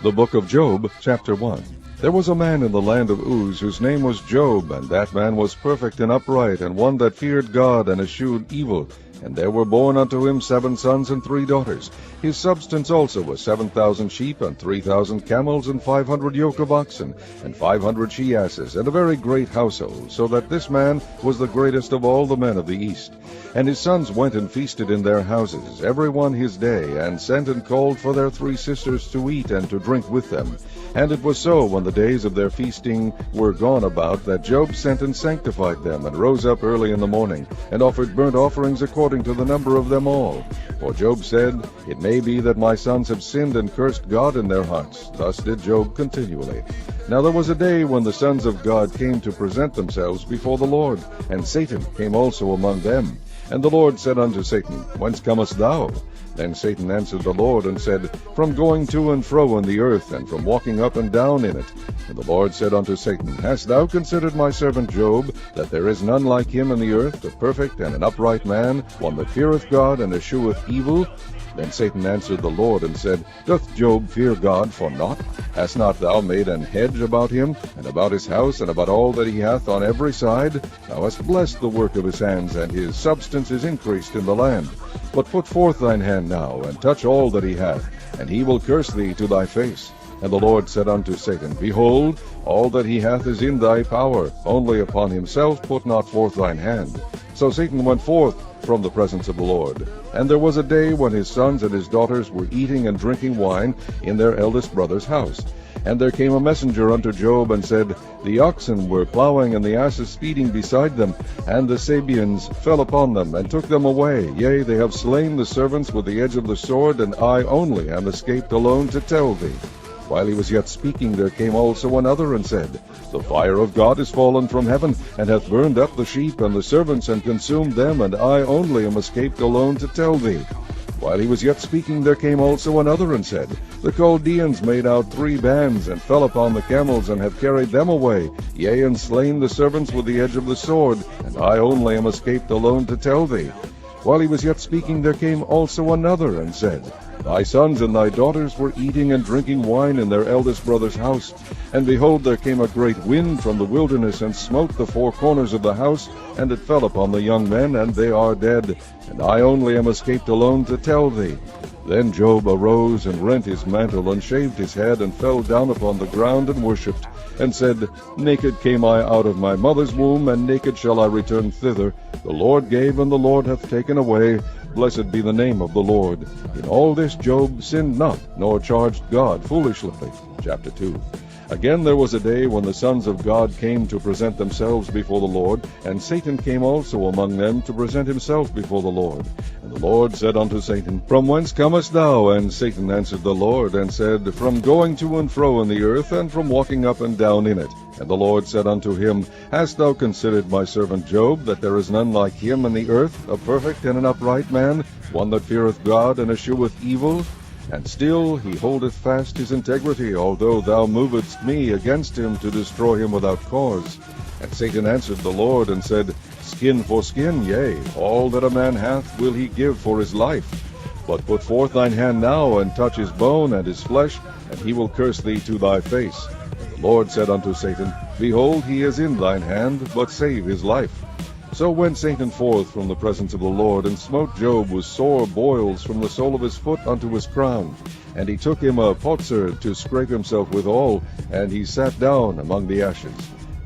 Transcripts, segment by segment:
The book of Job, chapter 1. There was a man in the land of Uz, whose name was Job, and that man was perfect and upright, and one that feared God and eschewed evil. And there were born unto him 7 sons and 3 daughters. His substance also was 7,000 sheep, and 3,000 camels, and 500 yoke of oxen, and 500 she-asses, and a very great household, so that this man was the greatest of all the men of the east. And his sons went and feasted in their houses, every one his day, and sent and called for their 3 sisters to eat and to drink with them. And it was so, when the days of their feasting were gone about, that Job sent and sanctified them, and rose up early in the morning, and offered burnt offerings according to the number of them all. For Job said, It may be that my sons have sinned and cursed God in their hearts. Thus did Job continually. Now there was a day when the sons of God came to present themselves before the Lord, and Satan came also among them. And the Lord said unto Satan, Whence comest thou? Then Satan answered the Lord, and said, From going to and fro in the earth, and from walking up and down in it. And the Lord said unto Satan, Hast thou considered my servant Job, that there is none like him in the earth, a perfect and an upright man, one that feareth God and escheweth evil? Then Satan answered the Lord, and said, Doth Job fear God for naught? Hast not thou made an hedge about him, and about his house, and about all that he hath on every side? Thou hast blessed the work of his hands, and his substance is increased in the land. But put forth thine hand now, and touch all that he hath, and he will curse thee to thy face. And the Lord said unto Satan, Behold, all that he hath is in thy power, only upon himself put not forth thine hand. So Satan went forth from the presence of the Lord. And there was a day when his sons and his daughters were eating and drinking wine in their eldest brother's house. And there came a messenger unto Job, and said, The oxen were plowing, and the asses speeding beside them, and the Sabeans fell upon them, and took them away. Yea, they have slain the servants with the edge of the sword, and I only am escaped alone to tell thee. While he was yet speaking, there came also another, and said, The fire of God is fallen from heaven, and hath burned up the sheep and the servants, and consumed them, and I only am escaped alone to tell thee. While he was yet speaking, there came also another, and said, The Chaldeans made out 3 bands, and fell upon the camels, and have carried them away, yea, and slain the servants with the edge of the sword, and I only am escaped alone to tell thee. While he was yet speaking, there came also another, and said, Thy sons and thy daughters were eating and drinking wine in their eldest brother's house. And behold, there came a great wind from the wilderness, and smote the 4 corners of the house, and it fell upon the young men, and they are dead. And I only am escaped alone to tell thee. Then Job arose, and rent his mantle, and shaved his head, and fell down upon the ground, and worshipped, and said, Naked came I out of my mother's womb, and naked shall I return thither. The Lord gave, and the Lord hath taken away. Blessed be the name of the Lord. In all this Job sinned not, nor charged God foolishly. Chapter 2. Again there was a day when the sons of God came to present themselves before the Lord, and Satan came also among them to present himself before the Lord. And the Lord said unto Satan, From whence comest thou? And Satan answered the Lord, and said, From going to and fro in the earth, and from walking up and down in it. And the Lord said unto him, Hast thou considered my servant Job, that there is none like him in the earth, a perfect and an upright man, one that feareth God and escheweth evil? And still he holdeth fast his integrity, although thou movedst me against him to destroy him without cause. And Satan answered the Lord, and said, Skin for skin, yea, all that a man hath will he give for his life. But put forth thine hand now, and touch his bone and his flesh, and he will curse thee to thy face. And the Lord said unto Satan, Behold, he is in thine hand, but save his life. So went Satan forth from the presence of the Lord, and smote Job with sore boils from the sole of his foot unto his crown. And he took him a potsherd to scrape himself withal, and he sat down among the ashes.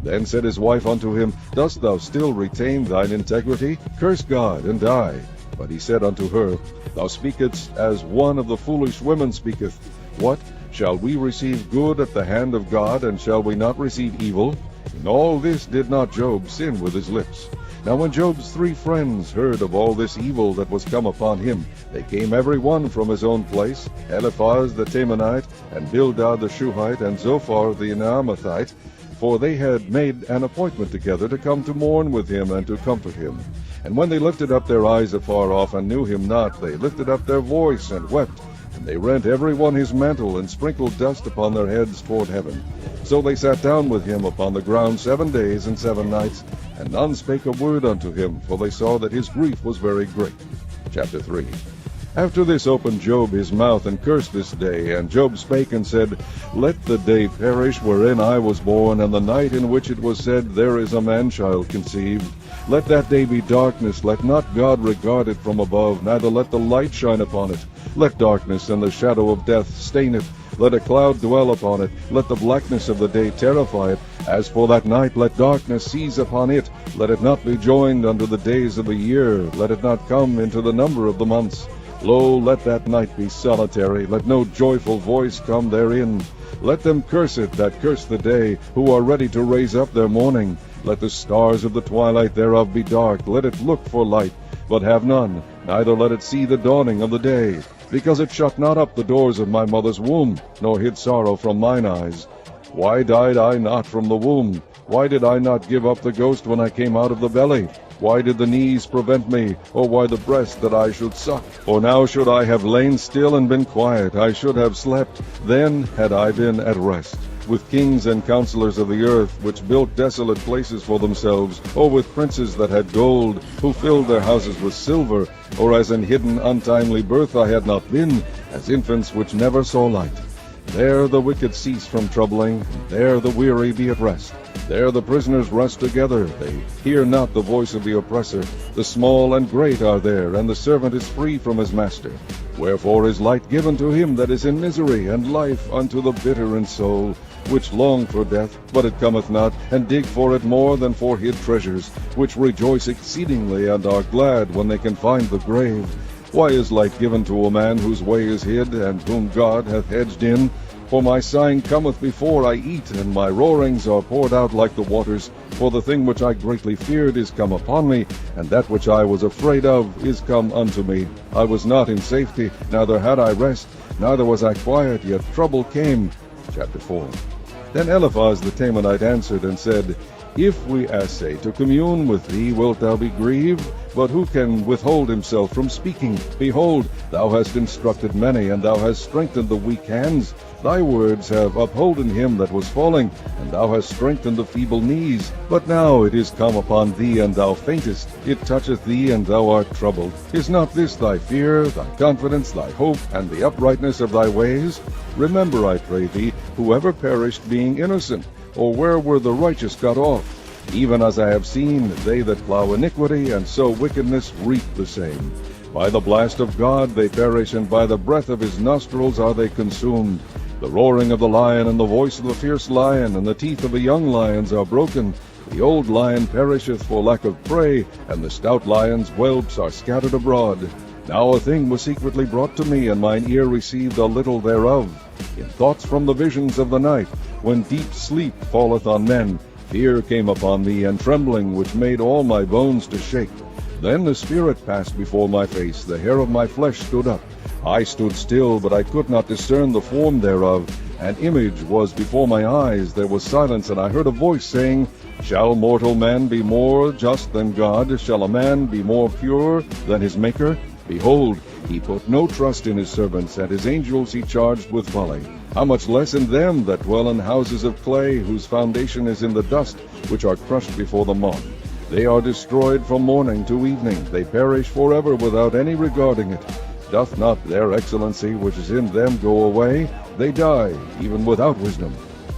Then said his wife unto him, Dost thou still retain thine integrity? Curse God, and die. But he said unto her, Thou speakest as one of the foolish women speaketh. What? Shall we receive good at the hand of God, and shall we not receive evil? In all this did not Job sin with his lips. Now when Job's 3 friends heard of all this evil that was come upon him, they came every one from his own place, Eliphaz the Temanite, and Bildad the Shuhite, and Zophar the Naamathite, for they had made an appointment together to come to mourn with him and to comfort him. And when they lifted up their eyes afar off, and knew him not, they lifted up their voice and wept. And they rent every one his mantle, and sprinkled dust upon their heads toward heaven. So they sat down with him upon the ground 7 days and 7 nights, and none spake a word unto him, for they saw that his grief was very great. Chapter 3. After this opened Job his mouth and cursed this day. And Job spake and said, Let the day perish wherein I was born, and the night in which it was said, There is a man-child conceived. Let that day be darkness, let not God regard it from above, neither let the light shine upon it. Let darkness and the shadow of death stain it. Let a cloud dwell upon it. Let the blackness of the day terrify it. As for that night, let darkness seize upon it. Let it not be joined unto the days of the year. Let it not come into the number of the months. Lo, let that night be solitary. Let no joyful voice come therein. Let them curse it that curse the day, who are ready to raise up their mourning. Let the stars of the twilight thereof be dark. Let it look for light, but have none, neither let it see the dawning of the day. Because it shut not up the doors of my mother's womb, nor hid sorrow from mine eyes. Why died I not from the womb? Why did I not give up the ghost when I came out of the belly? Why did the knees prevent me, or why the breast that I should suck? For now should I have lain still and been quiet, I should have slept, then had I been at rest. With kings and counselors of the earth, which built desolate places for themselves, or with princes that had gold, who filled their houses with silver, or as in hidden untimely birth I had not been, as infants which never saw light. There the wicked cease from troubling, there the weary be at rest. There the prisoners rest together, they hear not the voice of the oppressor. The small and great are there, and the servant is free from his master. Wherefore is light given to him that is in misery, and life unto the bitter in soul, which long for death, but it cometh not, and dig for it more than for hid treasures, which rejoice exceedingly, and are glad when they can find the grave. Why is light given to a man whose way is hid, and whom God hath hedged in? For my sighing cometh before I eat, and my roarings are poured out like the waters. For the thing which I greatly feared is come upon me, and that which I was afraid of is come unto me. I was not in safety, neither had I rest, neither was I quiet, yet trouble came. Chapter 4. Then Eliphaz the Temanite answered and said, If we essay to commune with thee, wilt thou be grieved? But who can withhold himself from speaking? Behold, thou hast instructed many, and thou hast strengthened the weak hands. Thy words have upholden him that was falling, and thou hast strengthened the feeble knees. But now it is come upon thee, and thou faintest. It toucheth thee, and thou art troubled. Is not this thy fear, thy confidence, thy hope, and the uprightness of thy ways? Remember, I pray thee, whoever perished being innocent, or where were the righteous cut off? Even as I have seen, they that plow iniquity, and sow wickedness, reap the same. By the blast of God they perish, and by the breath of his nostrils are they consumed. The roaring of the lion, and the voice of the fierce lion, and the teeth of the young lions are broken. The old lion perisheth for lack of prey, and the stout lion's whelps are scattered abroad. Now a thing was secretly brought to me, and mine ear received a little thereof. In thoughts from the visions of the night, when deep sleep falleth on men, fear came upon me, and trembling, which made all my bones to shake. Then the spirit passed before my face, the hair of my flesh stood up. I stood still, but I could not discern the form thereof. An image was before my eyes, there was silence, and I heard a voice saying, Shall mortal man be more just than God? Shall a man be more pure than his Maker? Behold, he put no trust in his servants, and his angels he charged with folly. How much less in them that dwell in houses of clay, whose foundation is in the dust, which are crushed before the moth. They are destroyed from morning to evening. They perish forever without any regarding it. Doth not their excellency which is in them go away? They die, even without wisdom.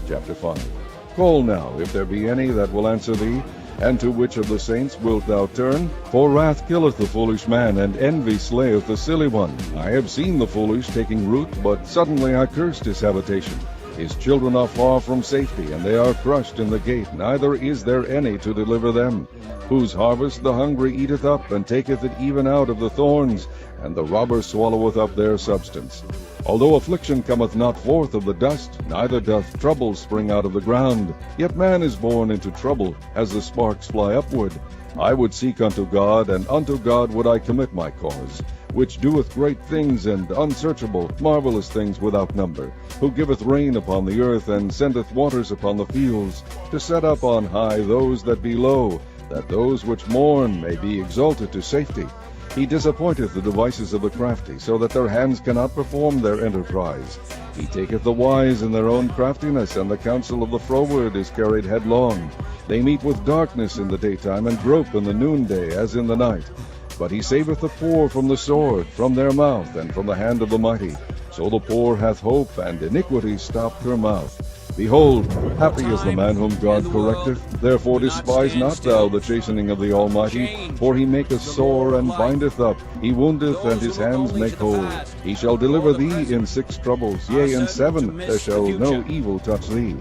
Chapter 5. Call now, if there be any that will answer thee, and to which of the saints wilt thou turn? For wrath killeth the foolish man, and envy slayeth the silly one. I have seen the foolish taking root, but suddenly I cursed his habitation. His children are far from safety, and they are crushed in the gate, neither is there any to deliver them. Whose harvest the hungry eateth up, and taketh it even out of the thorns, and the robber swalloweth up their substance. Although affliction cometh not forth of the dust, neither doth trouble spring out of the ground, yet man is born into trouble, as the sparks fly upward. I would seek unto God, and unto God would I commit my cause, which doeth great things and unsearchable, marvelous things without number, who giveth rain upon the earth, and sendeth waters upon the fields, to set up on high those that be low, that those which mourn may be exalted to safety. He disappointeth the devices of the crafty, so that their hands cannot perform their enterprise. He taketh the wise in their own craftiness, and the counsel of the froward is carried headlong. They meet with darkness in the daytime, and grope in the noonday as in the night. But he saveth the poor from the sword, from their mouth, and from the hand of the mighty. So the poor hath hope, and iniquity stopped her mouth. Behold, happy is the man whom God correcteth. Therefore despise not thou the chastening of the Almighty, for he maketh sore and bindeth up. He woundeth, and his hands make whole. He shall deliver thee in 6 troubles, yea, in 7 there shall no evil touch thee.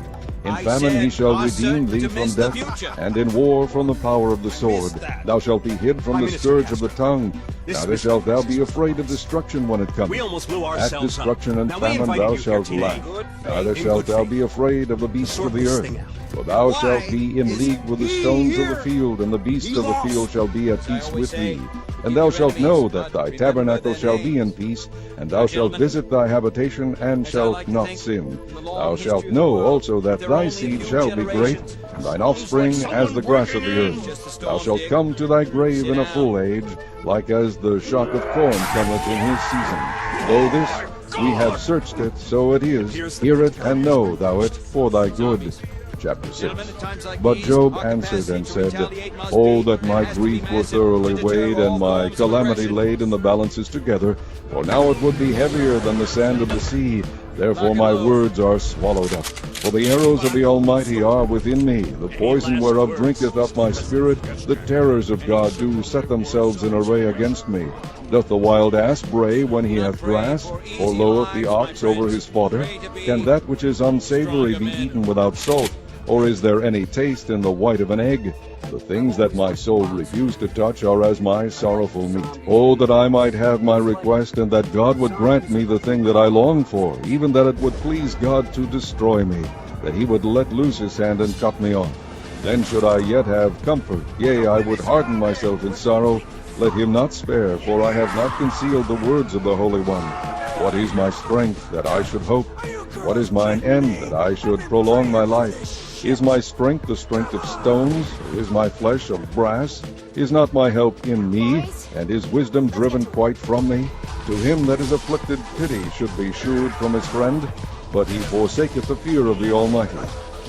In famine he shall redeem thee from death, and in war from the power of the sword. Thou shalt be hid from the scourge of the tongue. Neither shalt thou be afraid of destruction when it cometh. At destruction and famine thou shalt laugh. Neither shalt thou be afraid of the beasts of the earth. For thou shalt be in league with the stones of the field, and the beasts of the field shall be at peace with thee. And thou shalt know that thy tabernacle shall be in peace, and thou shalt visit thy habitation, and shalt not sin. Thou shalt know also that thy seed shall be great, and thine offspring as the grass of the earth. Thou shalt come to thy grave in a full age, like as the shock of corn cometh in his season. Though this we have searched it, so it is. Hear it, and know thou it for thy good. Chapter 6. But Job answered and said, Oh, that my grief were thoroughly weighed, and my calamity laid in the balances together, for now it would be heavier than the sand of the sea. Therefore my words are swallowed up. For the arrows of the Almighty are within me, the poison whereof drinketh up my spirit. The terrors of God do set themselves in array against me. Doth the wild ass bray when he hath grass, or loweth the ox over his fodder? Can that which is unsavory be eaten without salt? Or is there any taste in the white of an egg? The things that my soul refused to touch are as my sorrowful meat. Oh, that I might have my request, and that God would grant me the thing that I long for, even that it would please God to destroy me, that he would let loose his hand and cut me off. Then should I yet have comfort, yea, I would harden myself in sorrow. Let him not spare, for I have not concealed the words of the Holy One. What is my strength, that I should hope? What is mine end, that I should prolong my life? Is my strength the strength of stones? Or is my flesh of brass? Is not my help in me, and is wisdom driven quite from me? To him that is afflicted pity should be shewed from his friend, but he forsaketh the fear of the Almighty.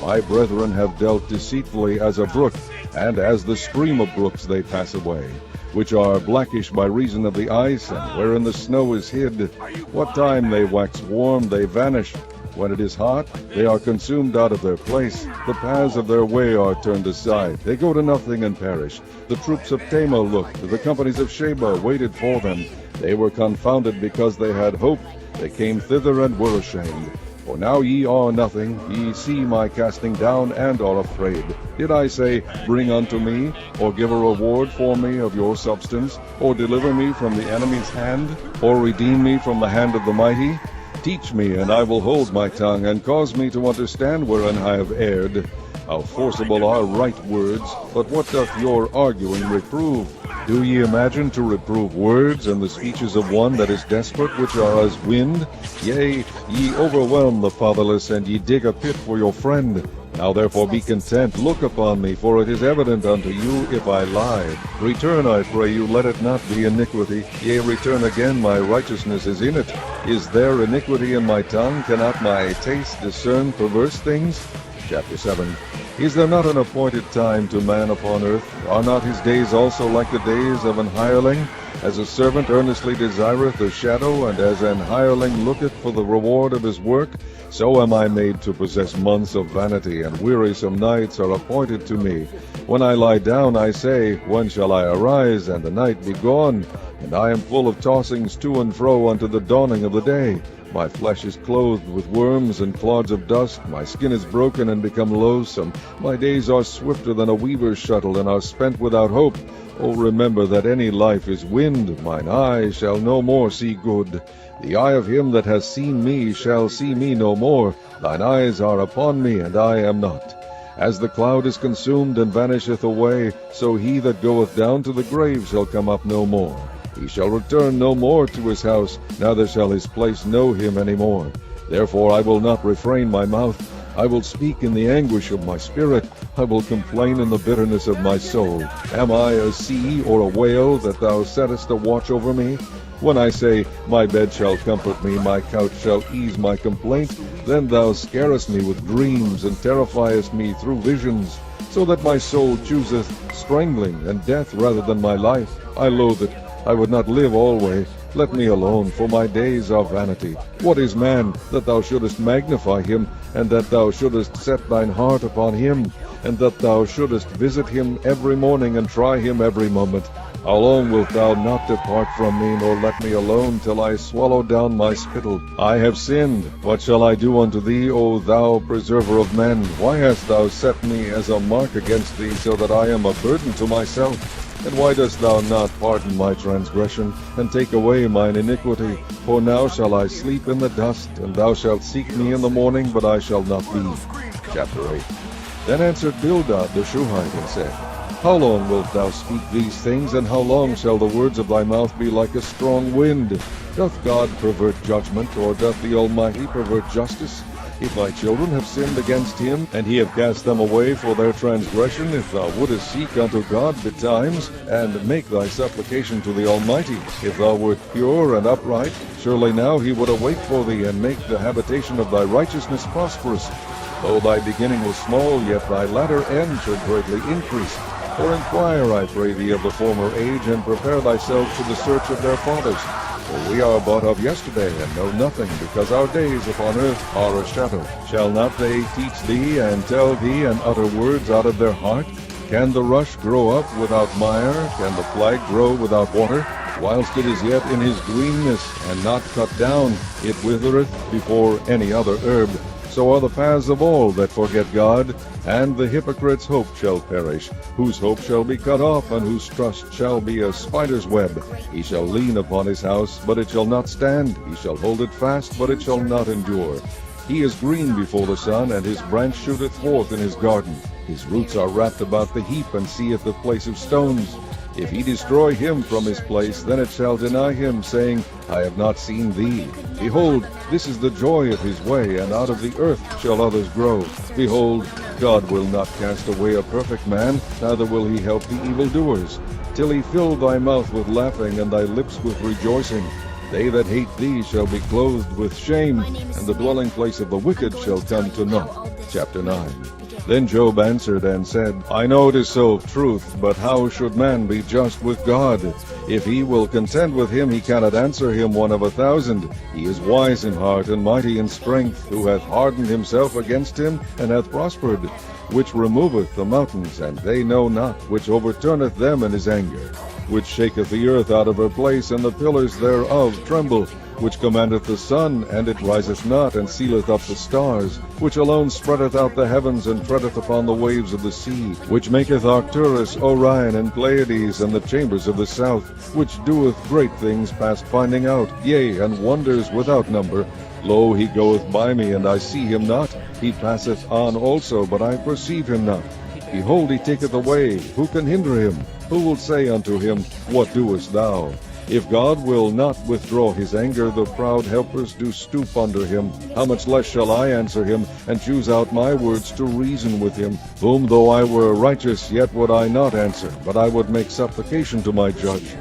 My brethren have dealt deceitfully as a brook, and as the stream of brooks they pass away, which are blackish by reason of the ice, and wherein the snow is hid. What time they wax warm, they vanish. When it is hot, they are consumed out of their place. The paths of their way are turned aside. They go to nothing and perish. The troops of Tamar looked. The companies of Sheba waited for them. They were confounded because they had hope. They came thither and were ashamed. For now ye are nothing. Ye see my casting down, and are afraid. Did I say, Bring unto me, or give a reward for me of your substance, or deliver me from the enemy's hand, or redeem me from the hand of the mighty? Teach me, and I will hold my tongue, and cause me to understand wherein I have erred. How forcible are right words, but what doth your arguing reprove? Do ye imagine to reprove words, and the speeches of one that is desperate, which are as wind? Yea, ye overwhelm the fatherless, and ye dig a pit for your friend. Now therefore be content, look upon me, for it is evident unto you if I lie. Return, I pray you, let it not be iniquity. Yea, return again, my righteousness is in it. Is there iniquity in my tongue? Cannot my taste discern perverse things? Chapter 7. Is there not an appointed time to man upon earth? Are not his days also like the days of an hireling? As a servant earnestly desireth a shadow, and as an hireling looketh for the reward of his work, so am I made to possess months of vanity, and wearisome nights are appointed to me. When I lie down, I say, When shall I arise, and the night be gone? And I am full of tossings to and fro unto the dawning of the day. My flesh is clothed with worms and clods of dust. My skin is broken and become loathsome. My days are swifter than a weaver's shuttle, and are spent without hope. Oh, remember that any life is wind. Mine eye shall no more see good. The eye of him that has seen me shall see me no more. Thine eyes are upon me, and I am not. As the cloud is consumed and vanisheth away, so he that goeth down to the grave shall come up no more. He shall return no more to his house, neither shall his place know him any more. Therefore I will not refrain my mouth. I will speak in the anguish of my spirit. I will complain in the bitterness of my soul. Am I a sea or a whale, that thou settest a watch over me? When I say, My bed shall comfort me, my couch shall ease my complaint, then thou scarest me with dreams, and terrifiest me through visions. so that my soul chooseth strangling and death rather than my life. I loathe it. I would not live alway. Let me alone, for my days are vanity. What is man, that thou shouldest magnify him, and that thou shouldest set thine heart upon him, and that thou shouldest visit him every morning, and try him every moment? How long wilt thou not depart from me, nor let me alone, till I swallow down my spittle? I have sinned. What shall I do unto thee, O thou preserver of men? Why hast thou set me as a mark against thee, so that I am a burden to myself? And why dost thou not pardon my transgression, and take away mine iniquity? For now shall I sleep in the dust, and thou shalt seek me in the morning, but I shall not be. Chapter 8. Then answered Bildad the Shuhite, and said, How long wilt thou speak these things, and how long shall the words of thy mouth be like a strong wind? Doth God pervert judgment, or doth the Almighty pervert justice? If thy children have sinned against him, and he have cast them away for their transgression, if thou wouldest seek unto God betimes, and make thy supplication to the Almighty, if thou wert pure and upright, surely now he would await for thee, and make the habitation of thy righteousness prosperous. Though thy beginning was small, yet thy latter end should greatly increase. For inquire, I pray thee, of the former age, and prepare thyself to the search of their fathers. For we are but of yesterday, and know nothing, because our days upon earth are a shadow. Shall not they teach thee, and tell thee, and utter words out of their heart? Can the rush grow up without mire? Can the flag grow without water? Whilst it is yet in his greenness, and not cut down, it withereth before any other herb. So are the paths of all that forget God, and the hypocrite's hope shall perish, whose hope shall be cut off, and whose trust shall be a spider's web. He shall lean upon his house, but it shall not stand. He shall hold it fast, but it shall not endure. He is green before the sun, and his branch shooteth forth in his garden. His roots are wrapped about the heap, and seeth the place of stones. If he destroy him from his place, then it shall deny him, saying, I have not seen thee. Behold, this is the joy of his way, and out of the earth shall others grow. Behold, God will not cast away a perfect man, neither will he help the evildoers, till he fill thy mouth with laughing, and thy lips with rejoicing. They that hate thee shall be clothed with shame, and the dwelling place of the wicked shall come to naught. Chapter 9. Then Job answered and said, I know it is so of truth, but how should man be just with God? If he will contend with him, he cannot answer him 1 of 1,000. He is wise in heart and mighty in strength, who hath hardened himself against him, and hath prospered, which removeth the mountains, and they know not, which overturneth them in his anger, which shaketh the earth out of her place, and the pillars thereof tremble, which commandeth the sun, and it riseth not, and sealeth up the stars, which alone spreadeth out the heavens, and treadeth upon the waves of the sea, which maketh Arcturus, Orion, and Pleiades, and the chambers of the south, which doeth great things past finding out, yea, and wonders without number. Lo, he goeth by me, and I see him not. He passeth on also, but I perceive him not. Behold, he taketh away. Who can hinder him? Who will say unto him, What doest thou? If God will not withdraw his anger, the proud helpers do stoop under him. How much less shall I answer him, and choose out my words to reason with him? Whom though I were righteous, yet would I not answer, but I would make supplication to my judge.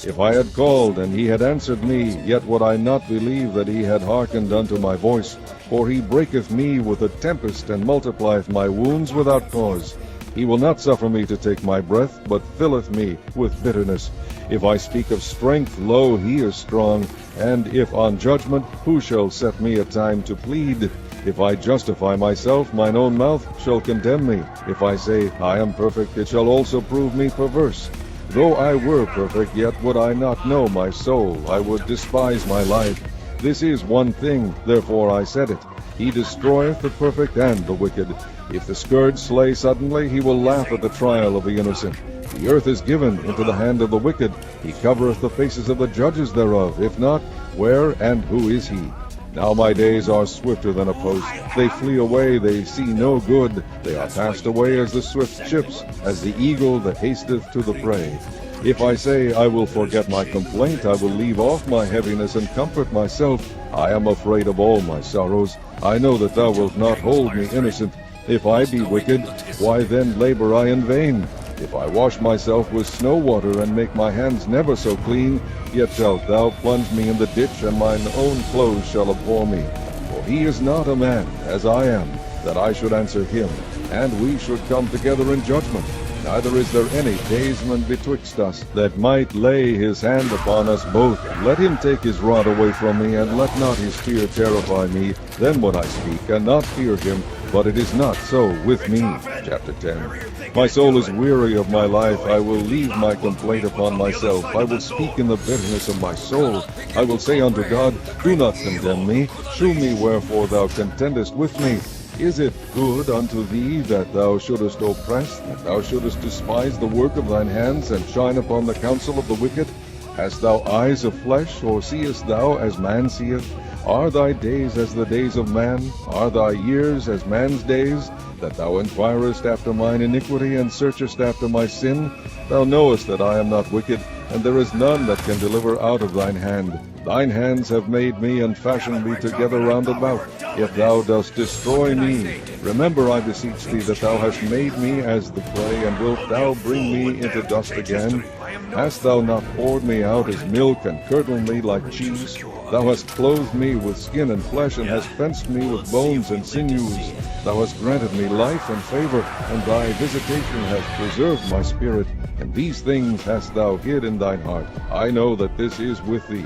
If I had called, and he had answered me, yet would I not believe that he had hearkened unto my voice. For he breaketh me with a tempest, and multiplieth my wounds without cause. He will not suffer me to take my breath, but filleth me with bitterness. If I speak of strength, lo, he is strong. And if on judgment, who shall set me a time to plead? If I justify myself, mine own mouth shall condemn me. If I say, I am perfect, it shall also prove me perverse. Though I were perfect, yet would I not know my soul. I would despise my life. This is one thing, therefore I said it. He destroyeth the perfect and the wicked. If the scourge slay suddenly, he will laugh at the trial of the innocent. The earth is given into the hand of the wicked. He covereth the faces of the judges thereof. If not, where and who is he? Now my days are swifter than a post. They flee away, they see no good. They are passed away as the swift ships, as the eagle that hasteth to the prey. If I say, I will forget my complaint, I will leave off my heaviness and comfort myself. I am afraid of all my sorrows. I know that thou wilt not hold me innocent. If I be wicked, why then labor I in vain? If I wash myself with snow water, and make my hands never so clean, yet shalt thou plunge me in the ditch, and mine own clothes shall abhor me. For he is not a man, as I am, that I should answer him. and we should come together in judgment. Neither is there any daysman betwixt us, that might lay his hand upon us both. Let him take his rod away from me, and let not his fear terrify me. Then would I speak, and not fear him, but it is not so with me. Chapter 10. My soul is weary of my life. I will leave my complaint upon myself. I will speak in the bitterness of my soul. I will say unto God, do not condemn me. Shew me wherefore thou contendest with me. Is it good unto thee that thou shouldest oppress, that thou shouldest despise the work of thine hands, and shine upon the counsel of the wicked? Hast thou eyes of flesh, or seest thou as man seeth? Are thy days as the days of man? Are thy years as man's days? That thou inquirest after mine iniquity, and searchest after my sin? Thou knowest that I am not wicked, and there is none that can deliver out of thine hand. Thine hands have made me, and fashioned me together round about. If thou dost destroy me, remember, I beseech thee, that thou hast made me as the clay, and wilt thou bring me into dust again? Hast thou not poured me out as milk, and curdled me like cheese? Thou hast clothed me with skin and flesh, and hast fenced me with bones and sinews. Thou hast granted me life and favor, and thy visitation hath preserved my spirit. And these things hast thou hid in thine heart. I know that this is with thee.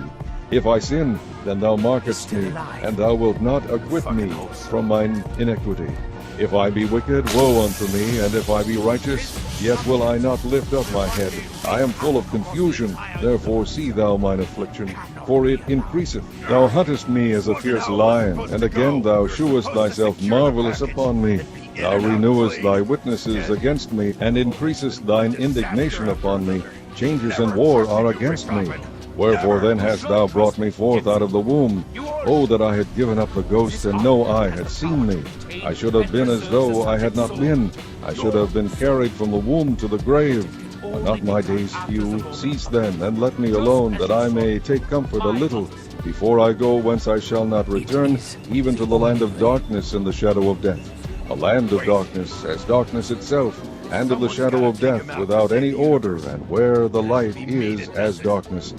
If I sin, then thou markest me, and thou wilt not acquit me from mine iniquity. If I be wicked, woe unto me, and if I be righteous, yet will I not lift up my head. I am full of confusion, therefore see thou mine affliction, for it increaseth. Thou huntest me as a fierce lion, and again thou shewest thyself marvelous upon me. Thou renewest thy witnesses against me, and increasest thine indignation upon me. Changes and war are against me. Wherefore then hast thou brought me forth out of the womb? Oh, that I had given up the ghost, and no eye had seen me. I should have been as though I had not been. I should have been carried from the womb to the grave. Are not my days few? Cease then, and let me alone, that I may take comfort a little, before I go whence I shall not return, even to the land of darkness and the shadow of death. A land of darkness, as darkness itself, and of the shadow of death, without any order, and where the light is as darkness.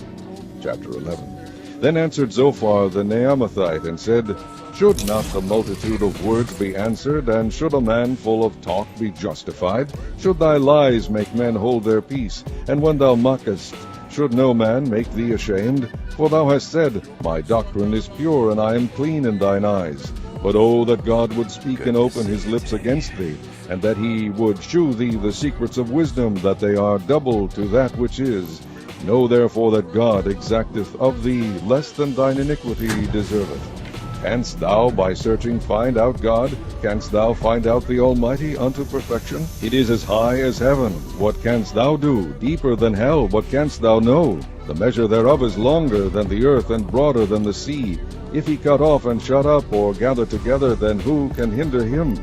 Chapter 11. Then answered Zophar the Naamathite, and said, Should not the multitude of words be answered, and should a man full of talk be justified? Should thy lies make men hold their peace? And when thou mockest, should no man make thee ashamed? For thou hast said, My doctrine is pure, and I am clean in thine eyes. But oh, that God would speak and open his lips against thee, and that he would shew thee the secrets of wisdom, that they are double to that which is. Know therefore that God exacteth of thee less than thine iniquity deserveth. Canst thou by searching find out God? Canst thou find out the Almighty unto perfection? It is as high as heaven. What canst thou do? Deeper than hell. What canst thou know? The measure thereof is longer than the earth, and broader than the sea. If he cut off and shut up, or gather together, then who can hinder him?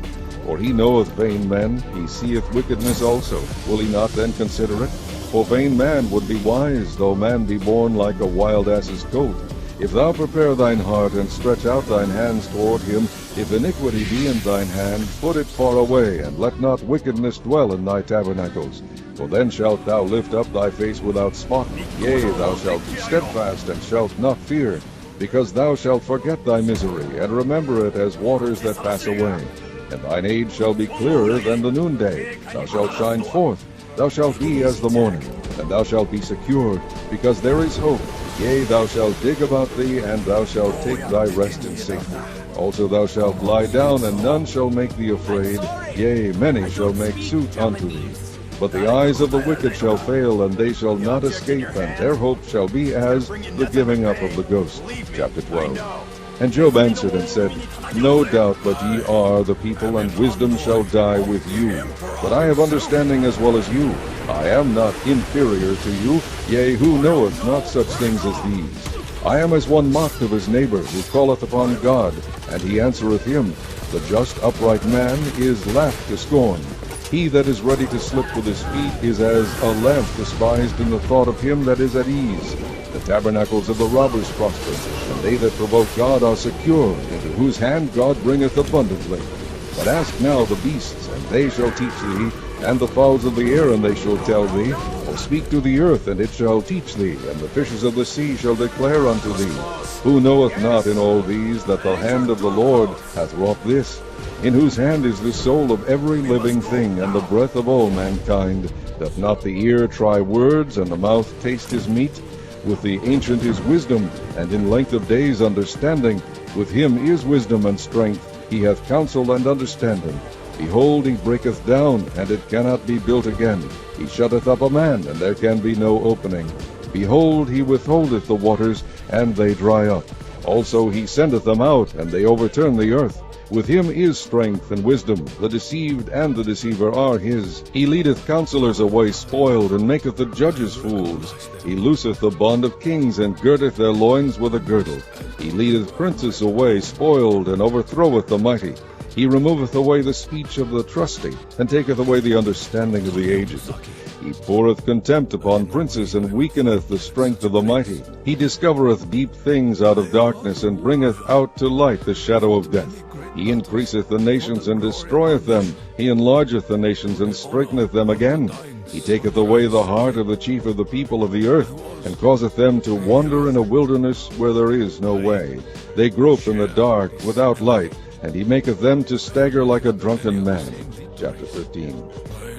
For he knoweth vain men, he seeth wickedness also. Will he not then consider it? For vain man would be wise, though man be born like a wild ass's coat. If thou prepare thine heart, and stretch out thine hands toward him, if iniquity be in thine hand, put it far away, and let not wickedness dwell in thy tabernacles. For then shalt thou lift up thy face without spot. Yea, thou shalt be steadfast, and shalt not fear, because thou shalt forget thy misery, and remember it as waters that pass away. And thine age shall be clearer than the noonday. Thou shalt shine forth. Thou shalt be as the morning, and thou shalt be secure, because there is hope. Yea, thou shalt dig about thee, and thou shalt take thy rest in safety. Also thou shalt lie down, and none shall make thee afraid. Yea, many shall make suit unto thee. But the eyes of the wicked shall fail, and they shall not escape, and their hope shall be as the giving up of the ghost. Chapter 12. And Job answered and said, No doubt but ye are the people, and wisdom shall die with you. But I have understanding as well as you. I am not inferior to you, yea, who knoweth not such things as these? I am as one mocked of his neighbor, who calleth upon God, and he answereth him. The just upright man is laughed to scorn. He that is ready to slip with his feet is as a lamp despised in the thought of him that is at ease. The tabernacles of the robbers prosper, and they that provoke God are secure, into whose hand God bringeth abundantly. But ask now the beasts, and they shall teach thee, and the fowls of the air, and they shall tell thee. Or speak to the earth, and it shall teach thee, and the fishes of the sea shall declare unto thee. Who knoweth not in all these that the hand of the Lord hath wrought this? In whose hand is the soul of every living thing, and the breath of all mankind? Doth not the ear try words, and the mouth taste his meat? With the ancient is wisdom, and in length of days understanding. With him is wisdom and strength. He hath counsel and understanding. Behold, he breaketh down, and it cannot be built again. He shutteth up a man, and there can be no opening. Behold, he withholdeth the waters, and they dry up. Also he sendeth them out, and they overturn the earth. With him is strength and wisdom. The deceived and the deceiver are his. He leadeth counselors away spoiled, and maketh the judges fools. He looseth the bond of kings, and girdeth their loins with a girdle. He leadeth princes away spoiled, and overthroweth the mighty. He removeth away the speech of the trusty, and taketh away the understanding of the aged. He poureth contempt upon princes, and weakeneth the strength of the mighty. He discovereth deep things out of darkness, and bringeth out to light the shadow of death. He increaseth the nations, and destroyeth them. He enlargeth the nations, and straighteneth them again. He taketh away the heart of the chief of the people of the earth, and causeth them to wander in a wilderness where there is no way. They grope in the dark without light, and he maketh them to stagger like a drunken man. Chapter 13.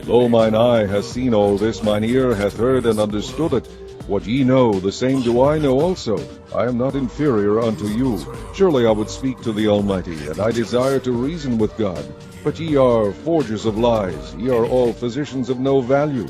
Lo, mine eye hath seen all this, mine ear hath heard and understood it. What ye know, the same do I know also. I am not inferior unto you. Surely I would speak to the Almighty, and I desire to reason with God. But ye are forgers of lies, ye are all physicians of no value.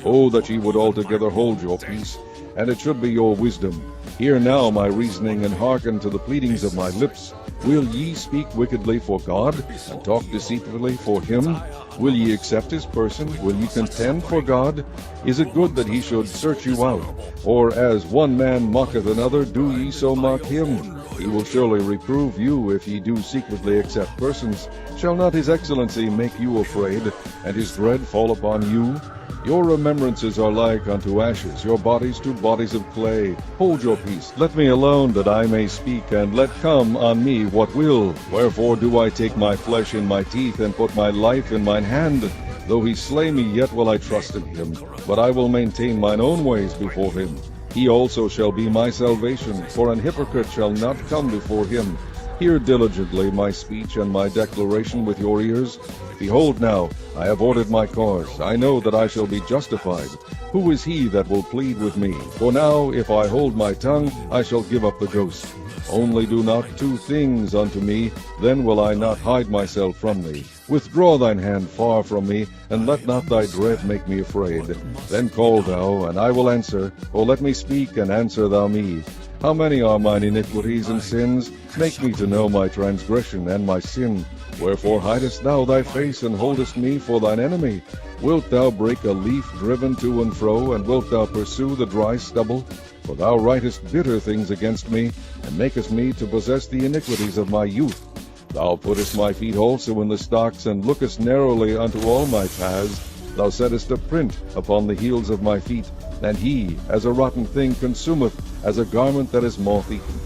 Oh, that ye would altogether hold your peace, and it should be your wisdom. Hear now my reasoning, and hearken to the pleadings of my lips. Will ye speak wickedly for God, and talk deceitfully for him? Will ye accept his person? Will ye contend for God? Is it good that he should search you out? Or as one man mocketh another, do ye so mock him? He will surely reprove you if ye do secretly accept persons. Shall not his excellency make you afraid, and his dread fall upon you? Your remembrances are like unto ashes, your bodies to bodies of clay. Hold your peace, let me alone, that I may speak, and let come on me what will. Wherefore do I take my flesh in my teeth, and put my life in mine hand? Though he slay me, yet will I trust in him. But I will maintain mine own ways before him. He also shall be my salvation, for an hypocrite shall not come before him. Hear diligently my speech and my declaration with your ears. Behold now, I have ordered my cause. I know that I shall be justified. Who is he that will plead with me? For now, if I hold my tongue, I shall give up the ghost. Only do not two things unto me, then will I not hide myself from thee. Withdraw thine hand far from me, and let not thy dread make me afraid. Then call thou, and I will answer, or let me speak, and answer thou me. How many are mine iniquities and sins? Make me to know my transgression and my sin. Wherefore hidest thou thy face, and holdest me for thine enemy? Wilt thou break a leaf driven to and fro, and wilt thou pursue the dry stubble? For thou writest bitter things against me, and makest me to possess the iniquities of my youth. Thou puttest my feet also in the stocks, and lookest narrowly unto all my paths. Thou settest a print upon the heels of my feet, and he, as a rotten thing, consumeth, as a garment that is moth-eaten.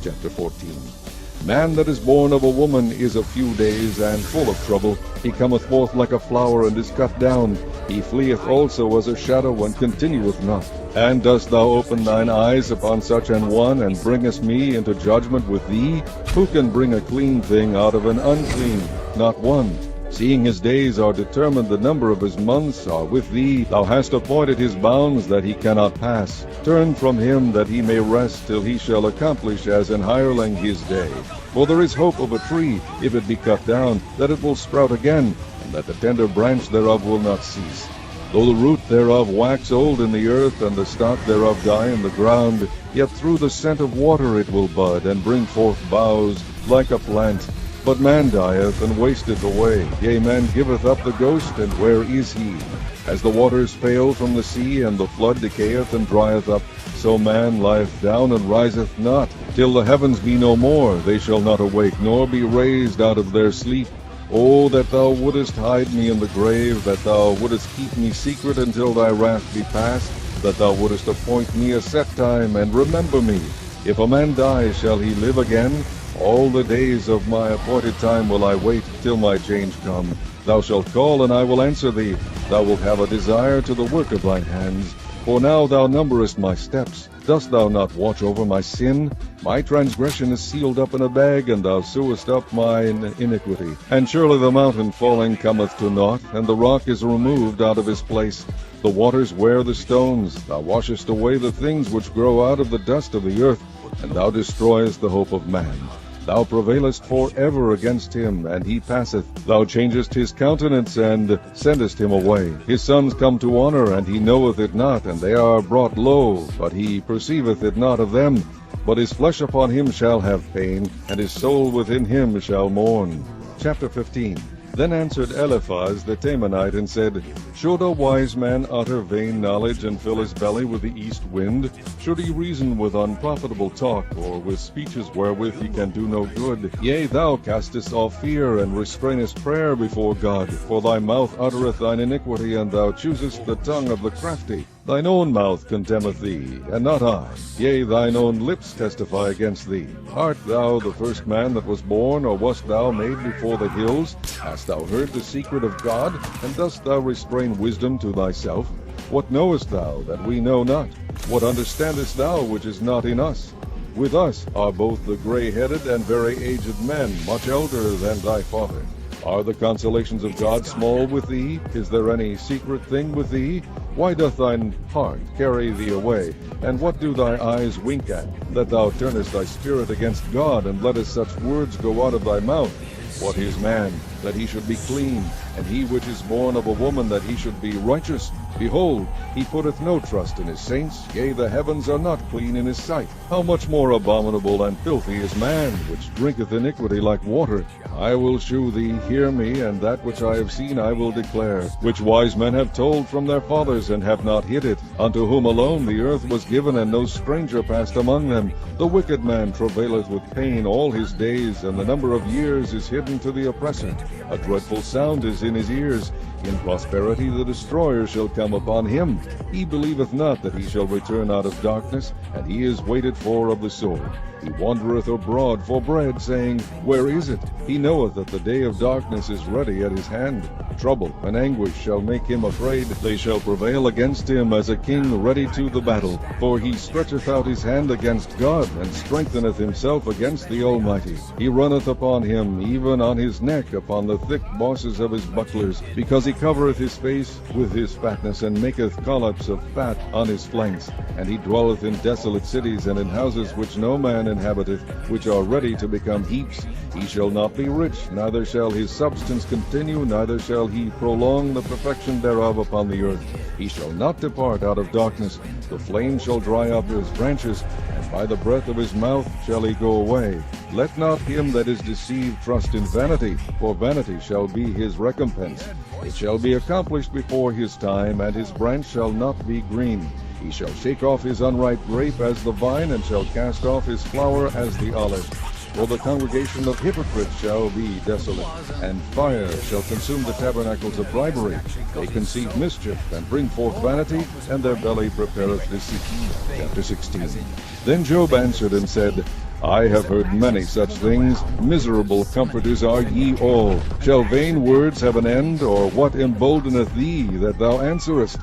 Chapter 14. Man that is born of a woman is a few days, and full of trouble. He cometh forth like a flower, and is cut down. He fleeth also as a shadow, and continueth not. And dost thou open thine eyes upon such an one, and bringest me into judgment with thee? Who can bring a clean thing out of an unclean? Not one. Seeing his days are determined, the number of his months are with thee. Thou hast appointed his bounds that he cannot pass. Turn from him that he may rest, till he shall accomplish as an hireling his day. For there is hope of a tree, if it be cut down, that it will sprout again, and that the tender branch thereof will not cease. Though the root thereof wax old in the earth, and the stock thereof die in the ground, yet through the scent of water it will bud, and bring forth boughs like a plant. But man dieth, and wasteth away. Yea, man giveth up the ghost, and where is he? As the waters fail from the sea, and the flood decayeth and drieth up, so man lieth down and riseth not. Till the heavens be no more, they shall not awake, nor be raised out of their sleep. O that thou wouldest hide me in the grave, that thou wouldest keep me secret until thy wrath be past, that thou wouldest appoint me a set time, and remember me. If a man die, shall he live again? All the days of my appointed time will I wait till my change come. Thou shalt call, and I will answer thee. Thou wilt have a desire to the work of thine hands. For now thou numberest my steps. Dost thou not watch over my sin? My transgression is sealed up in a bag, and thou sewest up mine iniquity. And surely the mountain falling cometh to naught, and the rock is removed out of his place. The waters wear the stones. Thou washest away the things which grow out of the dust of the earth, and thou destroyest the hope of man. Thou prevailest for ever against him, and he passeth. Thou changest his countenance, and sendest him away. His sons come to honor, and he knoweth it not, and they are brought low, but he perceiveth it not of them. But his flesh upon him shall have pain, and his soul within him shall mourn. Chapter 15. Then answered Eliphaz the Temanite, and said, Should a wise man utter vain knowledge, and fill his belly with the east wind? Should he reason with unprofitable talk, or with speeches wherewith he can do no good? Yea, thou castest off fear, and restrainest prayer before God. For thy mouth uttereth thine iniquity, and thou choosest the tongue of the crafty. Thine own mouth condemneth thee, and not I. Yea, thine own lips testify against thee. Art thou the first man that was born, or wast thou made before the hills? Hast thou heard the secret of God, and dost thou restrain wisdom to thyself? What knowest thou that we know not? What understandest thou which is not in us? With us are both the gray-headed and very aged men, much elder than thy father. Are the consolations of God small with thee? Is there any secret thing with thee? Why doth thine heart carry thee away? And what do thy eyes wink at, that thou turnest thy spirit against God, and lettest such words go out of thy mouth? What is man, that he should be clean, and he which is born of a woman, that he should be righteous? Behold, he putteth no trust in his saints, yea, the heavens are not clean in his sight. How much more abominable and filthy is man, which drinketh iniquity like water? I will shew thee, hear me, and that which I have seen I will declare, which wise men have told from their fathers, and have not hid it, unto whom alone the earth was given, and no stranger passed among them. The wicked man travaileth with pain all his days, and the number of years is hidden to the oppressor. A dreadful sound is in his ears. In prosperity the destroyer shall come upon him. He believeth not that he shall return out of darkness, and he is waited for of the sword. He wandereth abroad for bread, saying, Where is it? He knoweth that the day of darkness is ready at his hand. Trouble and anguish shall make him afraid. They shall prevail against him as a king ready to the battle. For he stretcheth out his hand against God, and strengtheneth himself against the Almighty. He runneth upon him, even on his neck, upon the thick bosses of his bucklers, because he covereth his face with his fatness, and maketh collops of fat on his flanks. And he dwelleth in desolate cities, and in houses which no man inhabiteth, which are ready to become heaps. He shall not be rich, neither shall his substance continue, neither shall he prolong the perfection thereof upon the earth. He shall not depart out of darkness. The flame shall dry up his branches, and by the breath of his mouth shall he go away. Let not him that is deceived trust in vanity, for vanity shall be his recompense. It shall be accomplished before his time, and his branch shall not be green. He shall shake off his unripe grape as the vine, and shall cast off his flower as the olive. For the congregation of hypocrites shall be desolate, and fire shall consume the tabernacles of bribery. They conceive mischief, and bring forth vanity, and their belly prepareth deceit. Chapter 16. Then Job answered and said, I have heard many such things. Miserable comforters are ye all. Shall vain words have an end, or what emboldeneth thee that thou answerest?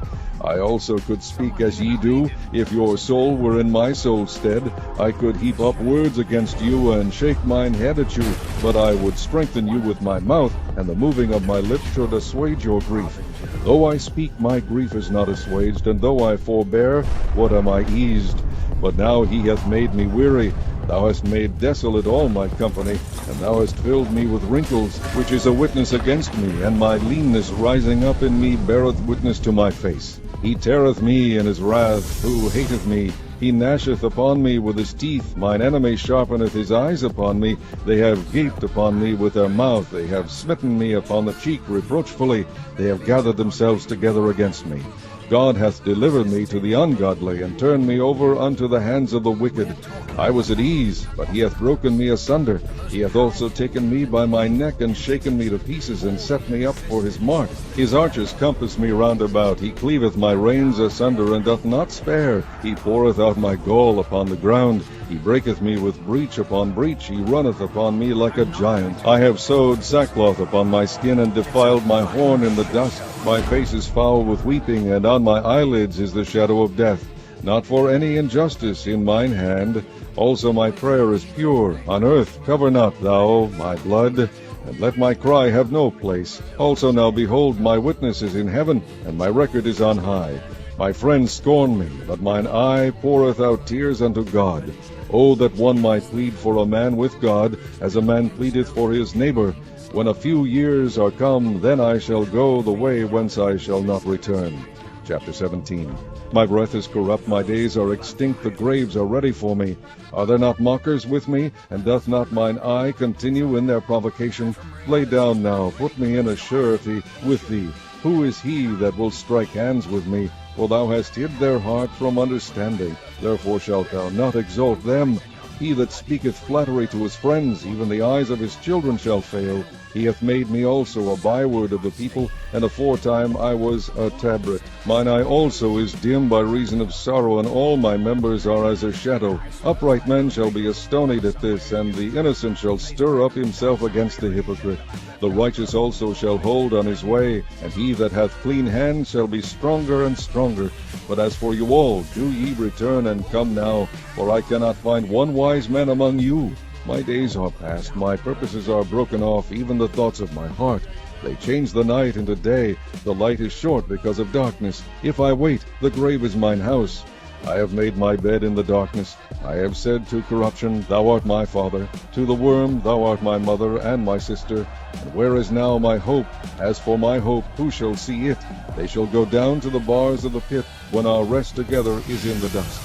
I also could speak as ye do. If your soul were in my soul's stead, I could heap up words against you, and shake mine head at you. But I would strengthen you with my mouth, and the moving of my lips should assuage your grief. Though I speak, my grief is not assuaged, and though I forbear, what am I eased? But now he hath made me weary. Thou hast made desolate all my company, and thou hast filled me with wrinkles, which is a witness against me, and my leanness rising up in me beareth witness to my face. He teareth me in his wrath, who hateth me. He gnasheth upon me with his teeth. Mine enemy sharpeneth his eyes upon me. They have gaped upon me with their mouth. They have smitten me upon the cheek reproachfully. They have gathered themselves together against me. God hath delivered me to the ungodly, and turned me over unto the hands of the wicked. I was at ease, but he hath broken me asunder. He hath also taken me by my neck, and shaken me to pieces, and set me up for his mark. His archers compass me round about. He cleaveth my reins asunder, and doth not spare. He poureth out my gall upon the ground. He breaketh me with breach upon breach. He runneth upon me like a giant. I have sewed sackcloth upon my skin, and defiled my horn in the dust. My face is foul with weeping, and on my eyelids is the shadow of death. Not for any injustice in mine hand. Also my prayer is pure. On earth cover not thou my blood, and let my cry have no place. Also now behold, my witness is in heaven, and my record is on high. My friends scorn me, but mine eye poureth out tears unto God. Oh, that one might plead for a man with God, as a man pleadeth for his neighbor. When a few years are come, then I shall go the way whence I shall not return. Chapter 17. My breath is corrupt, my days are extinct, the graves are ready for me. Are there not mockers with me, and doth not mine eye continue in their provocation? Lay down now, put me in a surety with thee. Who is he that will strike hands with me? For thou hast hid their heart from understanding. Therefore shalt thou not exalt them. He that speaketh flattery to his friends, even the eyes of his children shall fail. He hath made me also a byword of the people, and aforetime I was a tabret. Mine eye also is dim by reason of sorrow, and all my members are as a shadow. Upright men shall be astonied at this, and the innocent shall stir up himself against the hypocrite. The righteous also shall hold on his way, and he that hath clean hands shall be stronger and stronger. But as for you all, do ye return and come now, for I cannot find one wise man among you. My days are past, my purposes are broken off, even the thoughts of my heart. They change the night into day, the light is short because of darkness. If I wait, the grave is mine house. I have made my bed in the darkness. I have said to corruption, Thou art my father. To the worm, Thou art my mother and my sister. And where is now my hope? As for my hope, who shall see it? They shall go down to the bars of the pit, when our rest together is in the dust.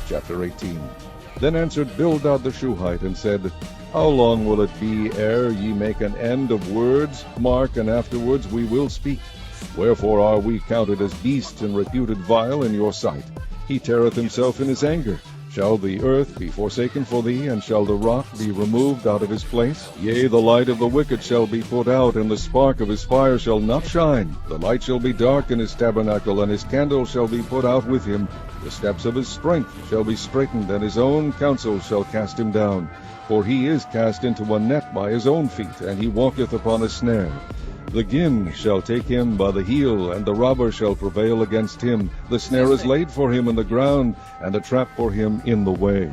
Chapter 18. Then answered Bildad the Shuhite, and said, How long will it be ere ye make an end of words? Mark, and afterwards we will speak. Wherefore are we counted as beasts, and reputed vile in your sight? He teareth himself in his anger. Shall the earth be forsaken for thee, and shall the rock be removed out of his place? Yea, the light of the wicked shall be put out, and the spark of his fire shall not shine. The light shall be dark in his tabernacle, and his candle shall be put out with him. The steps of his strength shall be straitened, and his own counsel shall cast him down. For he is cast into a net by his own feet, and he walketh upon a snare. The gin shall take him by the heel, and the robber shall prevail against him. The snare is laid for him in the ground, and a trap for him in the way.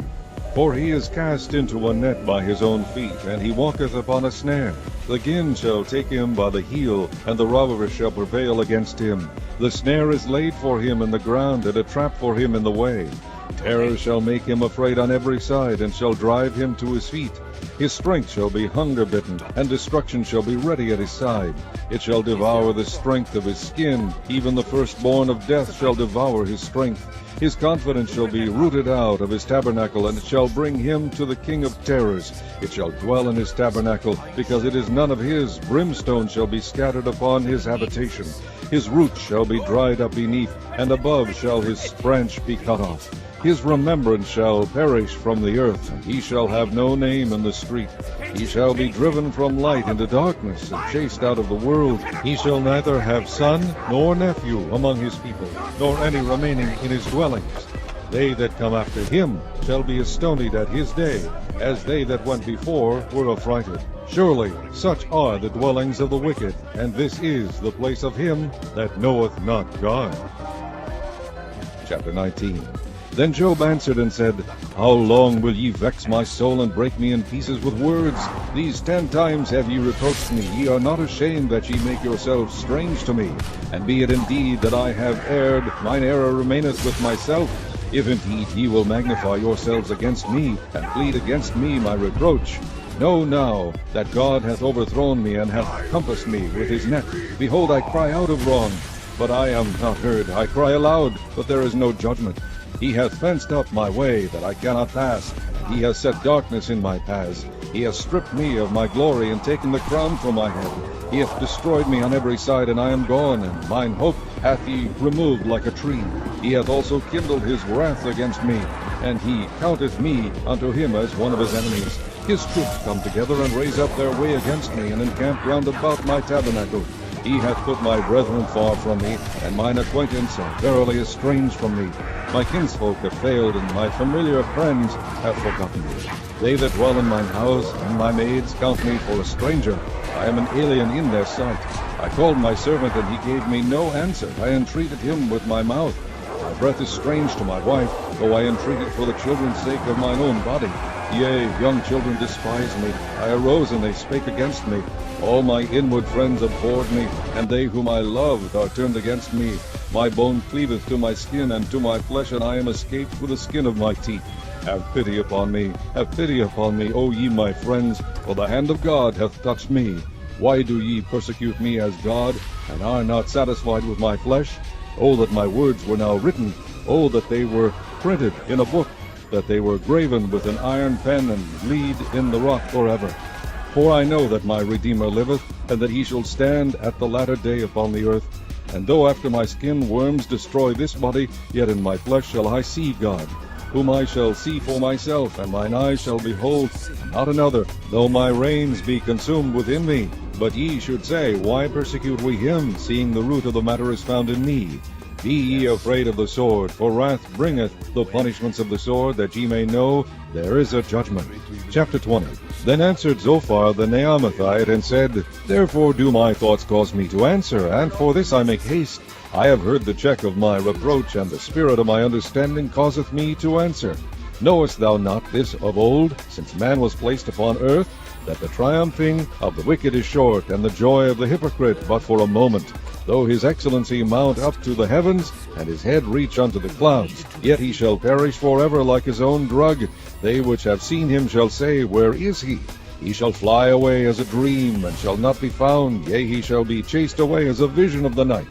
For he is cast into a net by his own feet, and he walketh upon a snare. The gin shall take him by the heel, and the robber shall prevail against him. The snare is laid for him in the ground, and a trap for him in the way. Terror shall make him afraid on every side, and shall drive him to his feet. His strength shall be hunger-bitten, and destruction shall be ready at his side. It shall devour the strength of his skin, even the firstborn of death shall devour his strength. His confidence shall be rooted out of his tabernacle, and it shall bring him to the king of terrors. It shall dwell in his tabernacle, because it is none of his. Brimstone shall be scattered upon his habitation. His roots shall be dried up beneath, and above shall his branch be cut off. His remembrance shall perish from the earth, and he shall have no name in the street. He shall be driven from light into darkness, and chased out of the world. He shall neither have son nor nephew among his people, nor any remaining in his dwellings. They that come after him shall be astonied at his day, as they that went before were affrighted. Surely such are the dwellings of the wicked, and this is the place of him that knoweth not God. Chapter 19. Then Job answered and said, How long will ye vex my soul, and break me in pieces with words? These 10 times have ye reproached me. Ye are not ashamed that ye make yourselves strange to me. And be it indeed that I have erred, mine error remaineth with myself. If indeed ye will magnify yourselves against me, and plead against me my reproach. Know now that God hath overthrown me, and hath compassed me with his net. Behold, I cry out of wrong, but I am not heard. I cry aloud, but there is no judgment. He hath fenced up my way, that I cannot pass. He has set darkness in my paths. He has stripped me of my glory, and taken the crown from my head. He hath destroyed me on every side, and I am gone, and mine hope hath he removed like a tree. He hath also kindled his wrath against me, and he counteth me unto him as one of his enemies. His troops come together and raise up their way against me, and encamp round about my tabernacle. He hath put my brethren far from me, and mine acquaintance are verily estranged from me. My kinsfolk have failed, and my familiar friends have forgotten me. They that dwell in mine house, and my maids, count me for a stranger. I am an alien in their sight. I called my servant, and he gave me no answer. I entreated him with my mouth. My breath is strange to my wife, though I entreated for the children's sake of mine own body. Yea, young children despise me. I arose, and they spake against me. All my inward friends abhorred me, and they whom I loved are turned against me. My bone cleaveth to my skin, and to my flesh, and I am escaped with the skin of my teeth. Have pity upon me, O ye my friends, for the hand of God hath touched me. Why do ye persecute me as God, and are not satisfied with my flesh? Oh, that my words were now written! Oh, that they were printed in a book, that they were graven with an iron pen, and lead in the rock forever. For I know that my Redeemer liveth, and that he shall stand at the latter day upon the earth. And though after my skin worms destroy this body, yet in my flesh shall I see God, whom I shall see for myself, and mine eyes shall behold, and not another, though my reins be consumed within me. But ye should say, Why persecute we him, seeing the root of the matter is found in me? Be ye afraid of the sword, for wrath bringeth the punishments of the sword, that ye may know there is a judgment. Chapter 20. Then answered Zophar the Naamathite, and said, Therefore do my thoughts cause me to answer, and for this I make haste. I have heard the check of my reproach, and the spirit of my understanding causeth me to answer. Knowest thou not this of old, since man was placed upon earth, that the triumphing of the wicked is short, and the joy of the hypocrite but for a moment? Though his excellency mount up to the heavens, and his head reach unto the clouds, yet he shall perish forever like his own drug. They which have seen him shall say, Where is he? He shall fly away as a dream, and shall not be found. Yea, he shall be chased away as a vision of the night.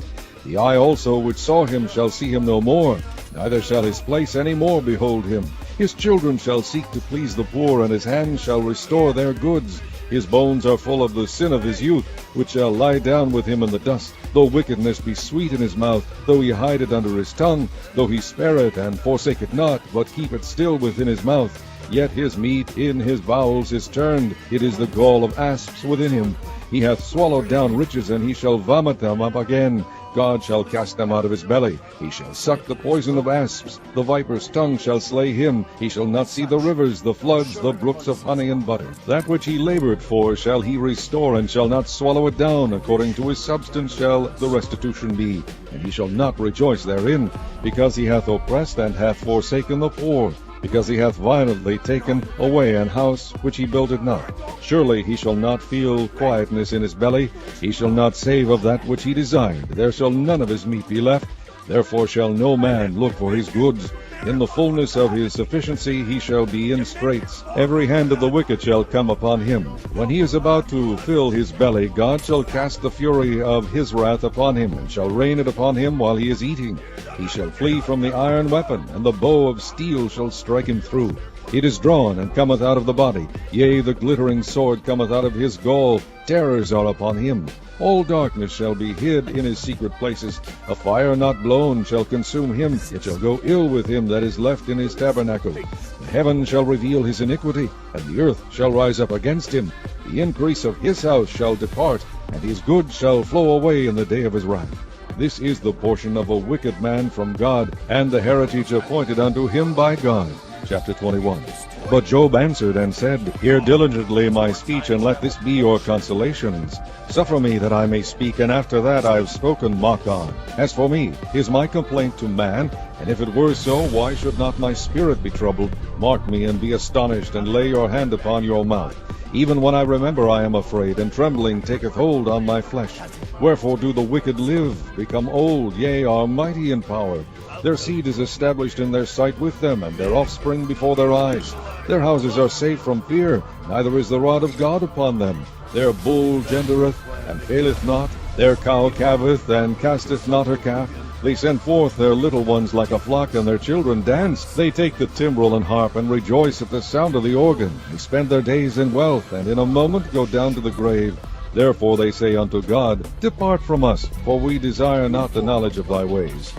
The eye also which saw him shall see him no more, neither shall his place any more behold him. His children shall seek to please the poor, and his hands shall restore their goods. His bones are full of the sin of his youth, which shall lie down with him in the dust. Though wickedness be sweet in his mouth, though he hide it under his tongue, though he spare it and forsake it not, but keep it still within his mouth, yet his meat in his bowels is turned, it is the gall of asps within him. He hath swallowed down riches, and he shall vomit them up again. God shall cast them out of his belly. He shall suck the poison of asps. The viper's tongue shall slay him. He shall not see the rivers, the floods, the brooks of honey and butter. That which he labored for shall he restore, and shall not swallow it down. According to his substance shall the restitution be, and he shall not rejoice therein, because he hath oppressed and hath forsaken the poor, because he hath violently taken away an house which he builded not. Surely he shall not feel quietness in his belly. He shall not save of that which he desired. There shall none of his meat be left. Therefore shall no man look for his goods. In the fullness of his sufficiency he shall be in straits. Every hand of the wicked shall come upon him. When he is about to fill his belly, God shall cast the fury of his wrath upon him, and shall rain it upon him while he is eating. He shall flee from the iron weapon, and the bow of steel shall strike him through. It is drawn, and cometh out of the body. Yea, the glittering sword cometh out of his gall. Terrors are upon him. All darkness shall be hid in his secret places. A fire not blown shall consume him. It shall go ill with him that is left in his tabernacle. The heaven shall reveal his iniquity, and the earth shall rise up against him. The increase of his house shall depart, and his goods shall flow away in the day of his wrath. This is the portion of a wicked man from God, and the heritage appointed unto him by God. Chapter 21. But Job answered and said, Hear diligently my speech, and let this be your consolations. Suffer me that I may speak, and after that I have spoken, mock on. As for me, is my complaint to man? And if it were so, why should not my spirit be troubled? Mark me, and be astonished, and lay your hand upon your mouth. Even when I remember I am afraid, and trembling taketh hold on my flesh. Wherefore do the wicked live, become old, yea, are mighty in power? Their seed is established in their sight with them, and their offspring before their eyes. Their houses are safe from fear, neither is the rod of God upon them. Their bull gendereth, and faileth not. Their cow calveth, and casteth not her calf. They send forth their little ones like a flock, and their children dance. They take the timbrel and harp, and rejoice at the sound of the organ. They spend their days in wealth, and in a moment go down to the grave. Therefore they say unto God, Depart from us, for we desire not the knowledge of thy ways.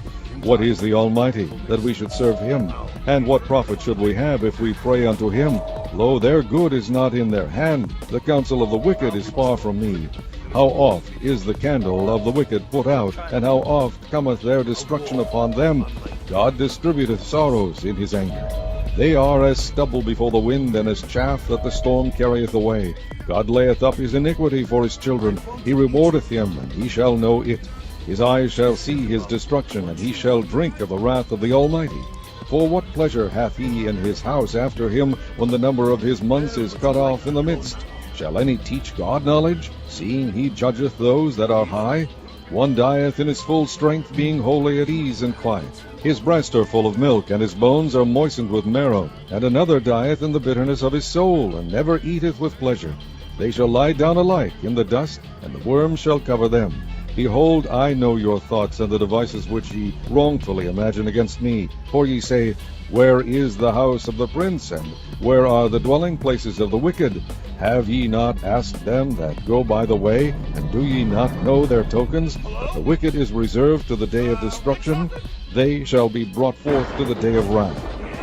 What is the Almighty, that we should serve him? And what profit should we have if we pray unto him? Lo, their good is not in their hand, the counsel of the wicked is far from me. How oft is the candle of the wicked put out, and how oft cometh their destruction upon them? God distributeth sorrows in his anger. They are as stubble before the wind, and as chaff that the storm carrieth away. God layeth up his iniquity for his children. He rewardeth him, and he shall know it. His eyes shall see his destruction, and he shall drink of the wrath of the Almighty. For what pleasure hath he in his house after him, when the number of his months is cut off in the midst? Shall any teach God knowledge, seeing he judgeth those that are high? One dieth in his full strength, being wholly at ease and quiet. His breasts are full of milk, and his bones are moistened with marrow. And another dieth in the bitterness of his soul, and never eateth with pleasure. They shall lie down alike in the dust, and the worm shall cover them. Behold, I know your thoughts, and the devices which ye wrongfully imagine against me. For ye say, Where is the house of the prince, and where are the dwelling places of the wicked? Have ye not asked them that go by the way, and do ye not know their tokens, that the wicked is reserved to the day of destruction? They shall be brought forth to the day of wrath.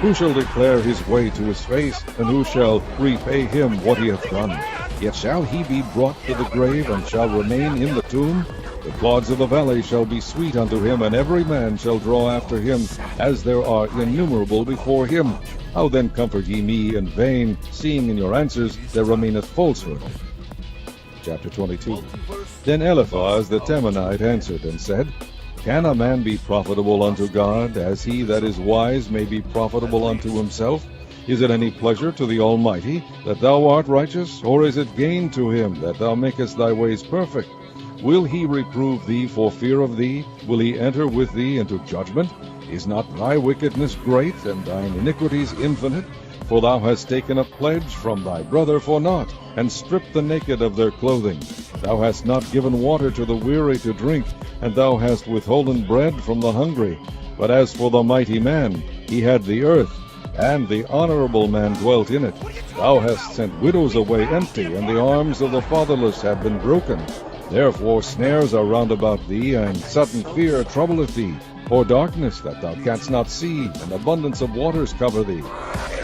Who shall declare his way to his face, and who shall repay him what he hath done? Yet shall he be brought to the grave, and shall remain in the tomb? The clods of the valley shall be sweet unto him, and every man shall draw after him, as there are innumerable before him. How then comfort ye me in vain, seeing in your answers there remaineth falsehood? Chapter 22. Then Eliphaz the Temanite answered and said, Can a man be profitable unto God, as he that is wise may be profitable unto himself? Is it any pleasure to the Almighty that thou art righteous, or is it gain to him that thou makest thy ways perfect? Will he reprove thee for fear of thee? Will he enter with thee into judgment? Is not thy wickedness great, and thine iniquities infinite? For thou hast taken a pledge from thy brother for naught, and stripped the naked of their clothing. Thou hast not given water to the weary to drink, and thou hast withholden bread from the hungry. But as for the mighty man, he had the earth, and the honorable man dwelt in it. Thou hast sent widows away empty, and the arms of the fatherless have been broken. Therefore snares are round about thee, and sudden fear troubleth thee. For darkness that thou canst not see, and abundance of waters cover thee.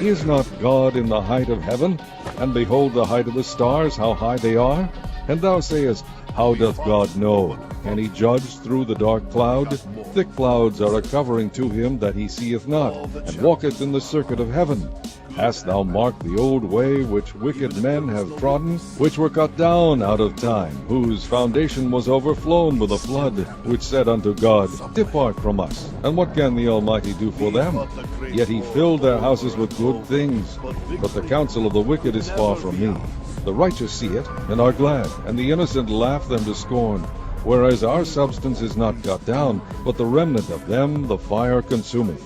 Is not God in the height of heaven? And behold the height of the stars, how high they are? And thou sayest, How doth God know? Can he judge through the dark cloud? Thick clouds are a covering to him that he seeth not, and walketh in the circuit of heaven. Hast thou marked the old way which wicked men have trodden, which were cut down out of time, whose foundation was overflown with a flood, which said unto God, Depart from us, and what can the Almighty do for them? Yet he filled their houses with good things, but the counsel of the wicked is far from me. The righteous see it, and are glad, and the innocent laugh them to scorn. Whereas our substance is not cut down, but the remnant of them the fire consumeth.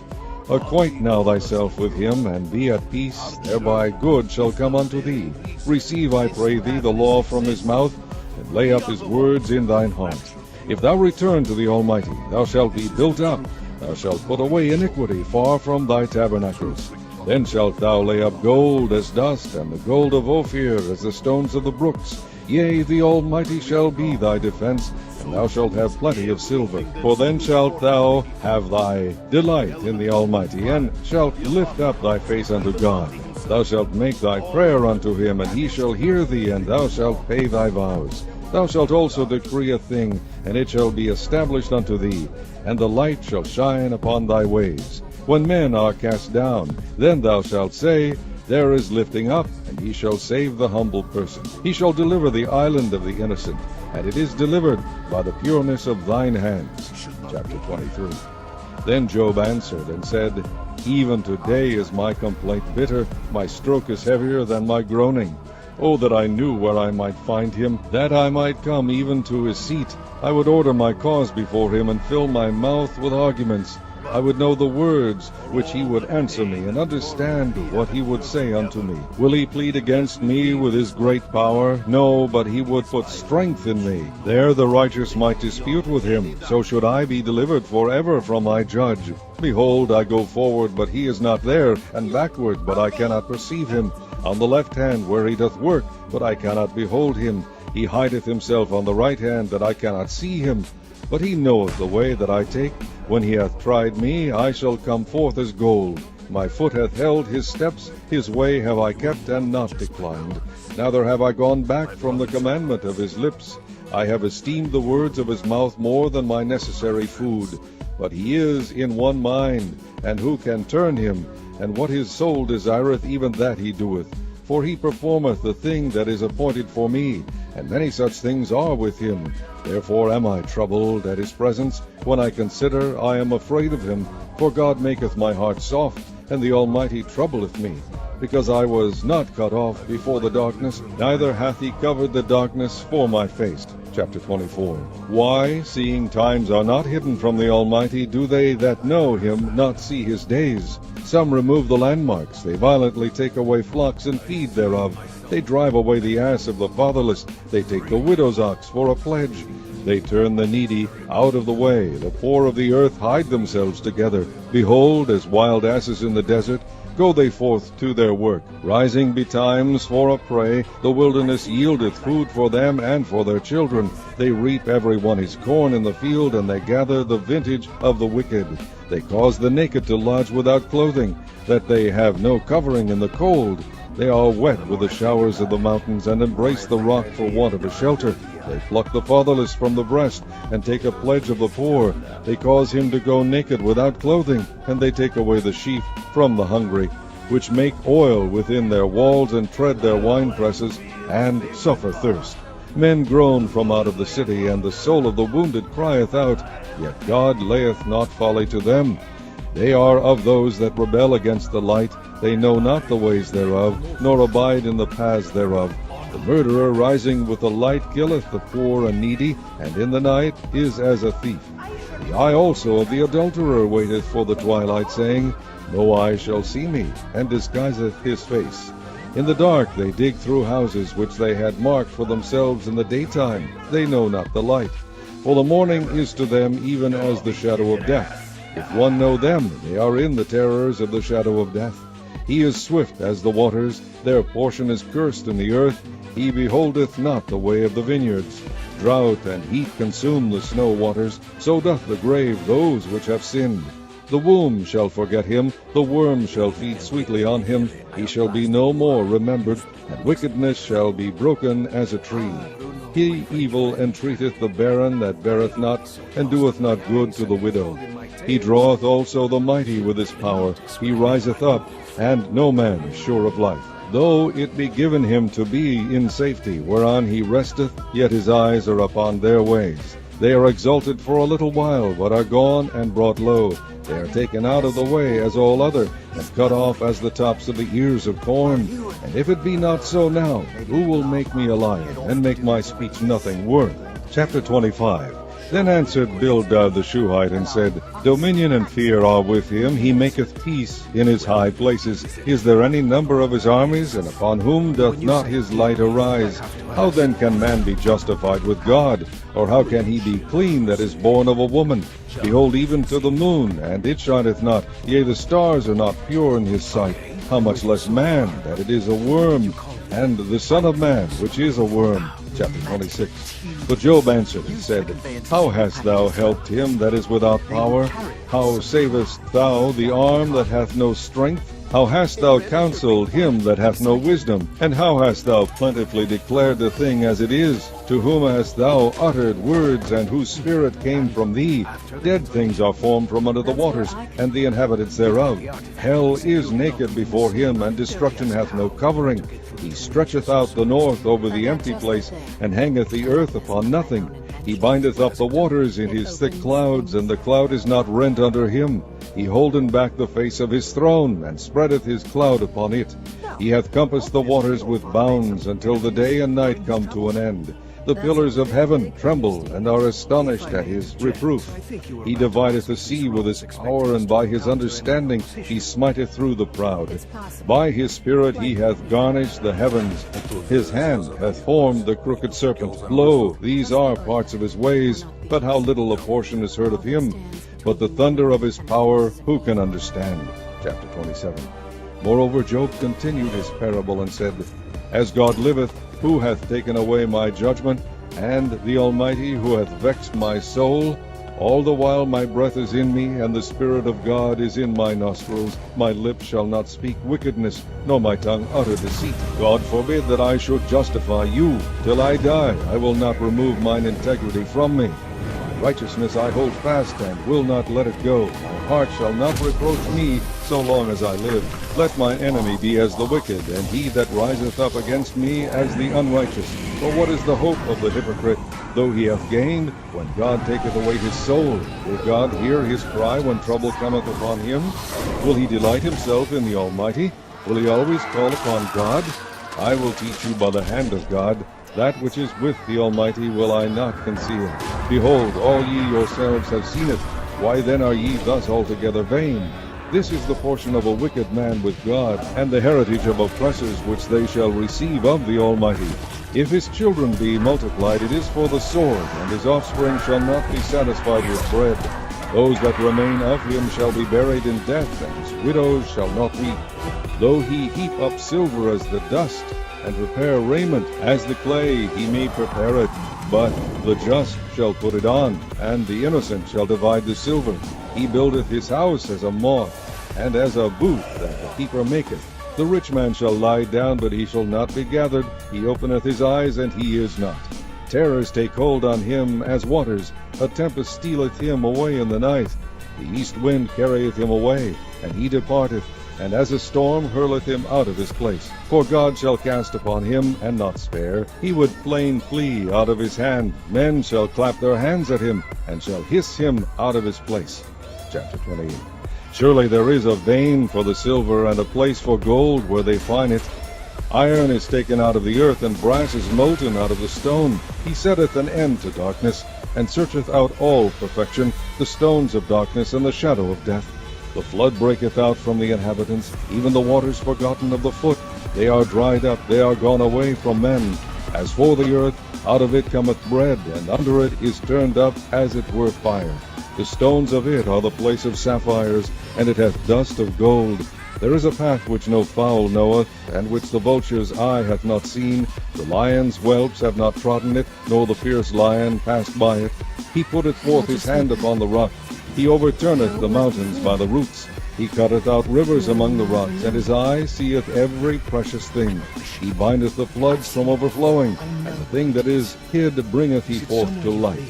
Acquaint now thyself with him, and be at peace, thereby good shall come unto thee. Receive, I pray thee, the law from his mouth, and lay up his words in thine heart. If thou return to the Almighty, thou shalt be built up, thou shalt put away iniquity far from thy tabernacles. Then shalt thou lay up gold as dust, and the gold of Ophir as the stones of the brooks. Yea, the Almighty shall be thy defense, and thou shalt have plenty of silver. For then shalt thou have thy delight in the Almighty, and shalt lift up thy face unto God. Thou shalt make thy prayer unto him, and he shall hear thee, and thou shalt pay thy vows. Thou shalt also decree a thing, and it shall be established unto thee, and the light shall shine upon thy ways. When men are cast down, then thou shalt say, There is lifting up, and he shall save the humble person. He shall deliver the island of the innocent, and it is delivered by the pureness of thine hands. Chapter 23. Then Job answered and said, Even today is my complaint bitter, my stroke is heavier than my groaning. Oh, that I knew where I might find him, that I might come even to his seat. I would order my cause before him, and fill my mouth with arguments. I would know the words which he would answer me, and understand what he would say unto me. Will he plead against me with his great power? No, but he would put strength in me. There the righteous might dispute with him. So should I be delivered forever from my judge. Behold, I go forward, but he is not there, and backward, but I cannot perceive him. On the left hand where he doth work, but I cannot behold him. He hideth himself on the right hand, that I cannot see him. But he knoweth the way that I take. When he hath tried me, I shall come forth as gold. My foot hath held his steps, his way have I kept, and not declined. Neither have I gone back from the commandment of his lips. I have esteemed the words of his mouth more than my necessary food. But he is in one mind, and who can turn him? And what his soul desireth, even that he doeth. For he performeth the thing that is appointed for me, and many such things are with him. Therefore am I troubled at his presence. When I consider, I am afraid of him. For God maketh my heart soft, and the Almighty troubleth me. Because I was not cut off before the darkness, neither hath he covered the darkness for my face. Chapter 24. Why, seeing times are not hidden from the Almighty, do they that know him not see his days? Some remove the landmarks, they violently take away flocks and feed thereof. They drive away the ass of the fatherless, they take the widow's ox for a pledge. They turn the needy out of the way, the poor of the earth hide themselves together. Behold, as wild asses in the desert, go they forth to their work. Rising betimes for a prey, the wilderness yieldeth food for them and for their children. They reap every one his corn in the field, and they gather the vintage of the wicked. They cause the naked to lodge without clothing, that they have no covering in the cold. They are wet with the showers of the mountains, and embrace the rock for want of a shelter. They pluck the fatherless from the breast, and take a pledge of the poor. They cause him to go naked without clothing, and they take away the sheaf from the hungry, which make oil within their walls, and tread their winepresses, and suffer thirst. Men groan from out of the city, and the soul of the wounded crieth out. Yet God layeth not folly to them. They are of those that rebel against the light. They know not the ways thereof, nor abide in the paths thereof. The murderer rising with the light killeth the poor and needy, and in the night is as a thief. The eye also of the adulterer waiteth for the twilight, saying, No eye shall see me, and disguiseth his face. In the dark they dig through houses which they had marked for themselves in the daytime. They know not the light. For the morning is to them even as the shadow of death. If one know them, they are in the terrors of the shadow of death. He is swift as the waters, their portion is cursed in the earth. He beholdeth not the way of the vineyards. Drought and heat consume the snow waters, so doth the grave those which have sinned. The womb shall forget him, the worm shall feed sweetly on him. He shall be no more remembered, and wickedness shall be broken as a tree. He evil entreateth the barren that beareth not, and doeth not good to the widow. He draweth also the mighty with his power. He riseth up, and no man is sure of life. Though it be given him to be in safety, whereon he resteth, yet his eyes are upon their ways. They are exalted for a little while, but are gone and brought low. They are taken out of the way as all other, and cut off as the tops of the ears of corn. And if it be not so now, who will make me a lion, and make my speech nothing worth? Chapter 25. Then answered Bildad the Shuhite, and said, Dominion and fear are with him, he maketh peace in his high places. Is there any number of his armies, and upon whom doth not his light arise? How then can man be justified with God? Or how can he be clean that is born of a woman? Behold, even to the moon, and it shineth not, yea, the stars are not pure in his sight. How much less man, that it is a worm, and the Son of Man, which is a worm. Chapter 26. But Job answered and said, How hast thou helped him that is without power? How savest thou the arm that hath no strength? How hast thou counseled him that hath no wisdom? And how hast thou plentifully declared the thing as it is? To whom hast thou uttered words, and whose spirit came from thee? Dead things are formed from under the waters, and the inhabitants thereof. Hell is naked before him, and destruction hath no covering. He stretcheth out the north over the empty place, and hangeth the earth upon nothing. He bindeth up the waters in his thick clouds, and the cloud is not rent under him. He holden back the face of his throne, and spreadeth his cloud upon it. He hath compassed the waters with bounds, until the day and night come to an end. The pillars of heaven tremble, and are astonished at his reproof. He divideth the sea with his power, and by his understanding he smiteth through the proud. By his spirit he hath garnished the heavens. His hand hath formed the crooked serpent. Lo, these are parts of his ways, but how little a portion is heard of him. But the thunder of his power who can understand? Chapter 27. Moreover Job continued his parable, and said, As God liveth, Who hath taken away my judgment? And the Almighty, who hath vexed my soul? All the while my breath is in me, and the Spirit of God is in my nostrils. My lips shall not speak wickedness, nor my tongue utter deceit. God forbid that I should justify you. Till I die, I will not remove mine integrity from me. My righteousness I hold fast, and will not let it go. My heart shall not reproach me, so long as I live. Let my enemy be as the wicked, and he that riseth up against me as the unrighteous. For what is the hope of the hypocrite, though he hath gained, when God taketh away his soul? Will God hear his cry when trouble cometh upon him? Will he delight himself in the Almighty? Will he always call upon God? I will teach you by the hand of God. That which is with the Almighty will I not conceal. Behold, all ye yourselves have seen it. Why then are ye thus altogether vain? This is the portion of a wicked man with God, and the heritage of oppressors which they shall receive of the Almighty. If his children be multiplied, it is for the sword, and his offspring shall not be satisfied with bread. Those that remain of him shall be buried in death, and his widows shall not weep. Though he heap up silver as the dust, and prepare raiment as the clay, he may prepare it. But the just shall put it on, and the innocent shall divide the silver. He buildeth his house as a moth, and as a booth that the keeper maketh. The rich man shall lie down, but he shall not be gathered. He openeth his eyes, and he is not. Terrors take hold on him as waters. A tempest stealeth him away in the night. The east wind carrieth him away, and he departeth, and as a storm hurleth him out of his place. For God shall cast upon him, and not spare. He would plain flee out of his hand. Men shall clap their hands at him, and shall hiss him out of his place. Chapter 28. Surely there is a vein for the silver, and a place for gold where they find it. Iron is taken out of the earth, and brass is molten out of the stone. He setteth an end to darkness, and searcheth out all perfection, the stones of darkness and the shadow of death. The flood breaketh out from the inhabitants, even the waters forgotten of the foot. They are dried up, they are gone away from men. As for the earth, out of it cometh bread, and under it is turned up as it were fire. The stones of it are the place of sapphires, and it hath dust of gold. There is a path which no fowl knoweth, and which the vulture's eye hath not seen. The lion's whelps have not trodden it, nor the fierce lion passed by it. He putteth forth his hand upon the rock. He overturneth the mountains by the roots. He cutteth out rivers among the rocks, and his eye seeth every precious thing. He bindeth the floods from overflowing, and the thing that is hid bringeth he forth to light.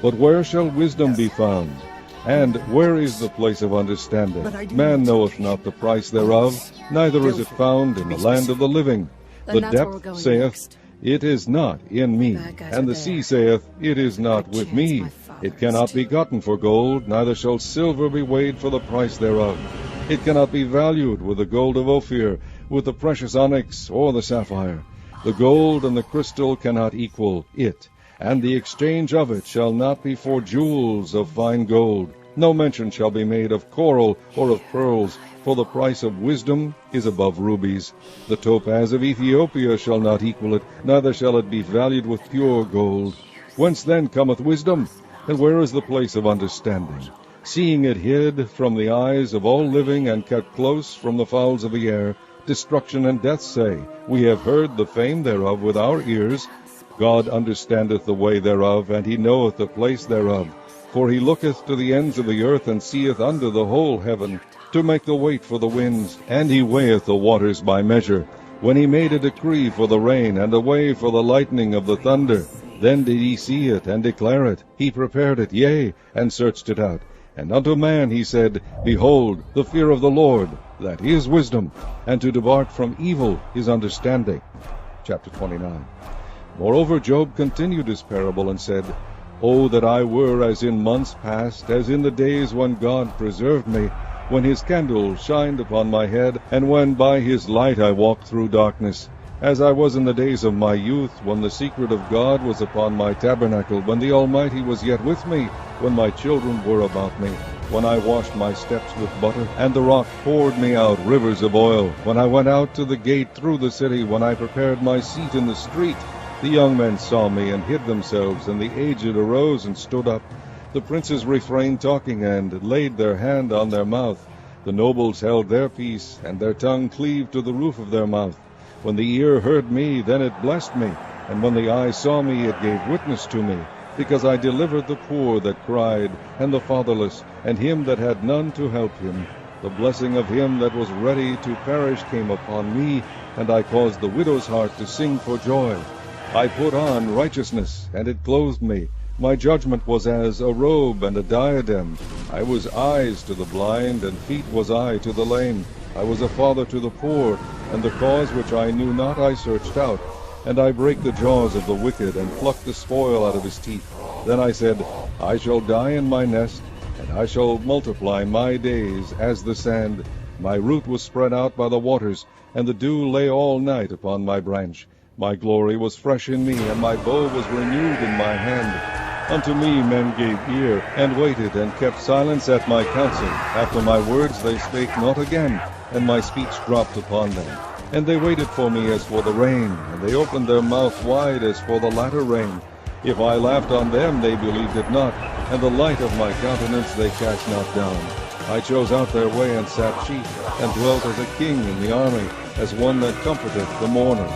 But where shall wisdom be found? And where is the place of understanding? Man knoweth not the price thereof, neither is it found in the land of the living. The depth saith, It is not in me, and the sea saith, It is not with me. It cannot be gotten for gold, neither shall silver be weighed for the price thereof. It cannot be valued with the gold of Ophir, with the precious onyx or the sapphire. The gold and the crystal cannot equal it, and the exchange of it shall not be for jewels of fine gold. No mention shall be made of coral or of pearls, for the price of wisdom is above rubies. The topaz of Ethiopia shall not equal it, neither shall it be valued with pure gold. Whence then cometh wisdom? And where is the place of understanding? Seeing it hid from the eyes of all living, and kept close from the fowls of the air, destruction and death say, We have heard the fame thereof with our ears. God understandeth the way thereof, and he knoweth the place thereof. For he looketh to the ends of the earth, and seeth under the whole heaven, to make the weight for the winds, and he weigheth the waters by measure. When he made a decree for the rain, and a way for the lightning of the thunder, then did he see it, and declare it. He prepared it, yea, and searched it out. And unto man he said, Behold, the fear of the Lord, that is wisdom, and to depart from evil is understanding. Chapter 29. Moreover Job continued his parable, and said, O that I were as in months past, as in the days when God preserved me, when his candle shined upon my head, and when by his light I walked through darkness, as I was in the days of my youth, when the secret of God was upon my tabernacle, when the Almighty was yet with me, when my children were about me, when I washed my steps with butter, and the rock poured me out rivers of oil, when I went out to the gate through the city, when I prepared my seat in the street. The young men saw me and hid themselves, and the aged arose and stood up. The princes refrained talking, and laid their hand on their mouth. The nobles held their peace, and their tongue cleaved to the roof of their mouth. When the ear heard me, then it blessed me, and when the eye saw me, it gave witness to me, because I delivered the poor that cried, and the fatherless, and him that had none to help him. The blessing of him that was ready to perish came upon me, and I caused the widow's heart to sing for joy. I put on righteousness, and it clothed me. My judgment was as a robe and a diadem. I was eyes to the blind, and feet was I to the lame. I was a father to the poor, and the cause which I knew not I searched out. And I brake the jaws of the wicked, and plucked the spoil out of his teeth. Then I said, I shall die in my nest, and I shall multiply my days as the sand. My root was spread out by the waters, and the dew lay all night upon my branch. My glory was fresh in me, and my bow was renewed in my hand. Unto me men gave ear, and waited, and kept silence at my counsel. After my words they spake not again, and my speech dropped upon them. And they waited for me as for the rain, and they opened their mouth wide as for the latter rain. If I laughed on them, they believed it not, and the light of my countenance they cast not down. I chose out their way, and sat chief, and dwelt as a king in the army, as one that comforteth the mourners.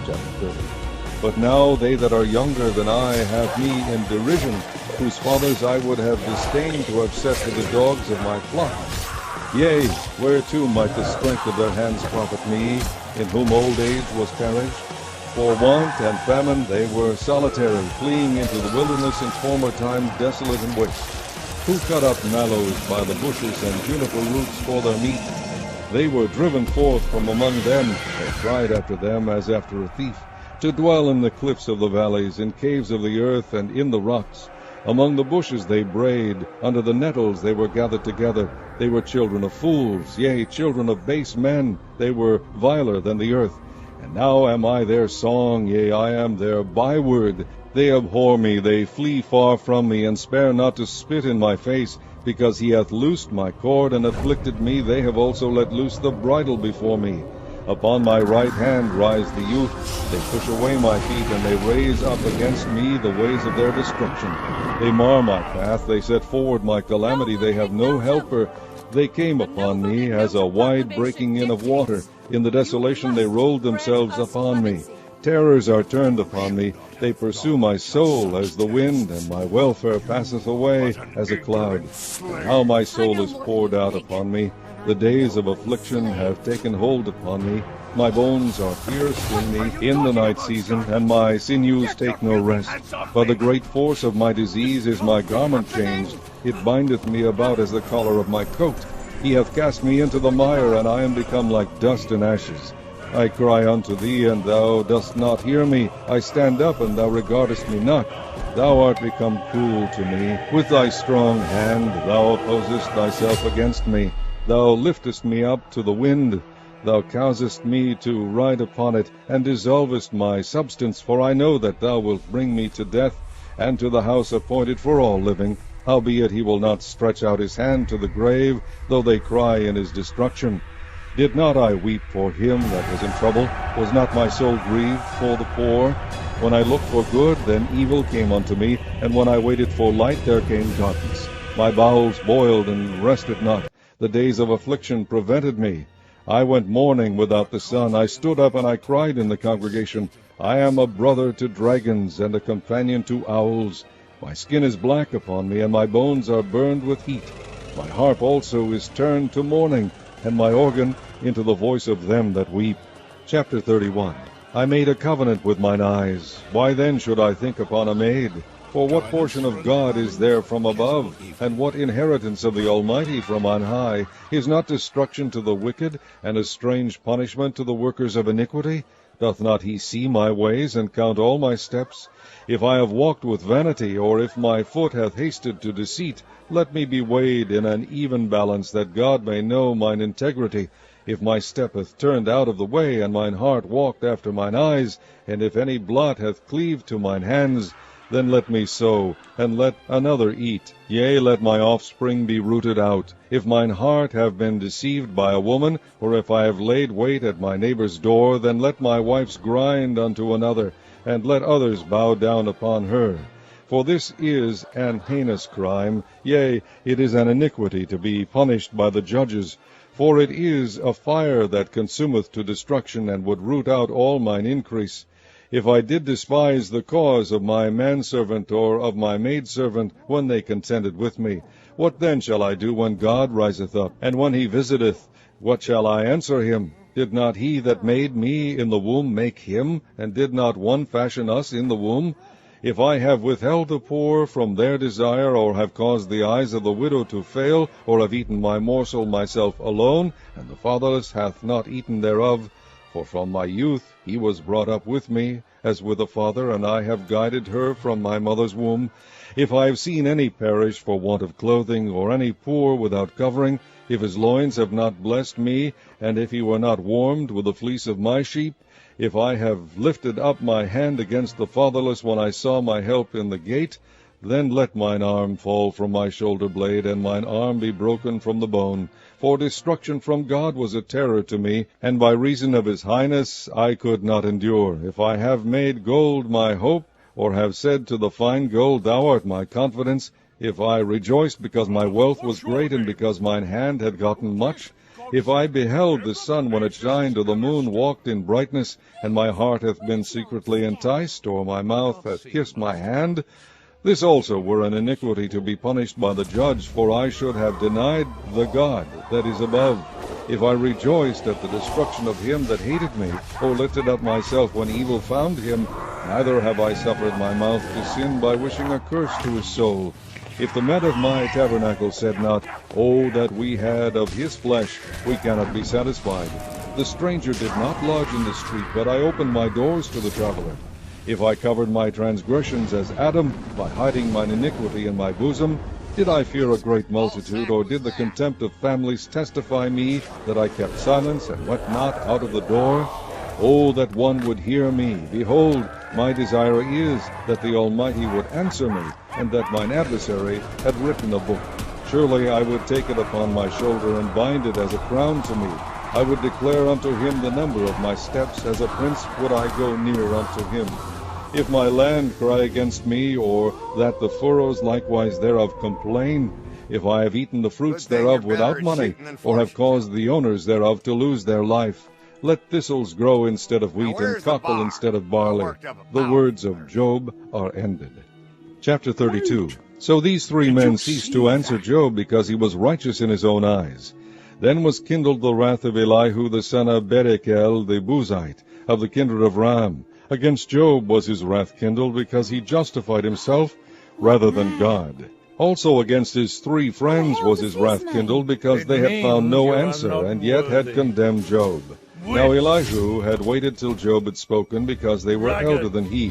Chapter 30. But now they that are younger than I have me in derision, whose fathers I would have disdained to have set to the dogs of my flock. Yea, whereto might the strength of their hands profit me, in whom old age was perished? For want and famine they were solitary, fleeing into the wilderness in former times desolate and waste. Who cut up mallows by the bushes, and juniper roots for their meat? They were driven forth from among them, they cried after them as after a thief, to dwell in the cliffs of the valleys, in caves of the earth, and in the rocks. Among the bushes they brayed, under the nettles they were gathered together. They were children of fools, yea, children of base men. They were viler than the earth. And now am I their song, yea, I am their byword. They abhor me, they flee far from me, and spare not to spit in my face. Because he hath loosed my cord, and afflicted me, they have also let loose the bridle before me. Upon my right hand rise the youth. They push away my feet, and they raise up against me the ways of their destruction. They mar my path, they set forward my calamity, they have no helper. They came upon me as a wide breaking in of water. In the desolation they rolled themselves upon me. Terrors are turned upon me. They pursue my soul as the wind, and my welfare passeth away as a cloud. And how my soul is poured out upon me. The days of affliction have taken hold upon me. My bones are pierced in me in the night season, and my sinews take no rest. By the great force of my disease is my garment changed. It bindeth me about as the collar of my coat. He hath cast me into the mire, and I am become like dust and ashes. I cry unto thee, and thou dost not hear me. I stand up, and thou regardest me not. Thou art become cruel to me. With thy strong hand thou opposest thyself against me. Thou liftest me up to the wind. Thou causest me to ride upon it, and dissolvest my substance. For I know that thou wilt bring me to death, and to the house appointed for all living. Howbeit he will not stretch out his hand to the grave, though they cry in his destruction. Did not I weep for him that was in trouble? Was not my soul grieved for the poor? When I looked for good, then evil came unto me, and when I waited for light, there came darkness. My bowels boiled and rested not. The days of affliction prevented me. I went mourning without the sun. I stood up, and I cried in the congregation. I am a brother to dragons, and a companion to owls. My skin is black upon me, and my bones are burned with heat. My harp also is turned to mourning, and my organ into the voice of them that weep. Chapter 31. I made a covenant with mine eyes. Why then should I think upon a maid? For what portion of God is there from above? And what inheritance of the Almighty from on high? Is not destruction to the wicked, and a strange punishment to the workers of iniquity? Doth not he see my ways, and count all my steps? If I have walked with vanity, or if my foot hath hasted to deceit, let me be weighed in an even balance, that God may know mine integrity. If my step hath turned out of the way, and mine heart walked after mine eyes, and if any blot hath cleaved to mine hands, then let me sow, and let another eat. Yea, let my offspring be rooted out. If mine heart have been deceived by a woman, or if I have laid wait at my neighbor's door, then let my wife's grind unto another, and let others bow down upon her. For this is an heinous crime, yea, it is an iniquity to be punished by the judges. For it is a fire that consumeth to destruction, and would root out all mine increase. If I did despise the cause of my manservant or of my maidservant, when they contended with me, what then shall I do when God riseth up, and when he visiteth? What shall I answer him? Did not he that made me in the womb make him? And did not one fashion us in the womb? If I have withheld the poor from their desire, or have caused the eyes of the widow to fail, or have eaten my morsel myself alone, and the fatherless hath not eaten thereof, for from my youth he was brought up with me, as with a father, and I have guided her from my mother's womb. If I have seen any perish for want of clothing, or any poor without covering, if his loins have not blessed me, and if he were not warmed with the fleece of my sheep, if I have lifted up my hand against the fatherless when I saw my help in the gate, then let mine arm fall from my shoulder blade, and mine arm be broken from the bone. For destruction from God was a terror to me, and by reason of his highness I could not endure. If I have made gold my hope, or have said to the fine gold, Thou art my confidence, if I rejoiced because my wealth was great, and because mine hand had gotten much, if I beheld the sun when it shined, or the moon walked in brightness, and my heart hath been secretly enticed, or my mouth hath kissed my hand, this also were an iniquity to be punished by the judge, for I should have denied the God that is above. If I rejoiced at the destruction of him that hated me, or lifted up myself when evil found him, neither have I suffered my mouth to sin by wishing a curse to his soul. If the men of my tabernacle said not, O that we had of his flesh, we cannot be satisfied. The stranger did not lodge in the street, but I opened my doors to the traveler. If I covered my transgressions as Adam, by hiding mine iniquity in my bosom, did I fear a great multitude, or did the contempt of families testify me that I kept silence and went not out of the door? O that one would hear me! Behold, my desire is that the Almighty would answer me, and that mine adversary had written a book. Surely I would take it upon my shoulder, and bind it as a crown to me. I would declare unto him the number of my steps, as a prince would I go near unto him. If my land cry against me, or that the furrows likewise thereof complain, if I have eaten the fruits thereof without money, or have caused the owners thereof to lose their life, let thistles grow instead of wheat, and cockle instead of barley. The words of Job are ended. Chapter 32. So these three men ceased to answer Job, because he was righteous in his own eyes. Then was kindled the wrath of Elihu the son of Berekel the Buzite, of the kindred of Ram. Against Job was his wrath kindled, because he justified himself rather than God. Also against his three friends was his wrath kindled, because they had found no answer, and yet had condemned Job. Now Elihu had waited till Job had spoken, because they were elder than he.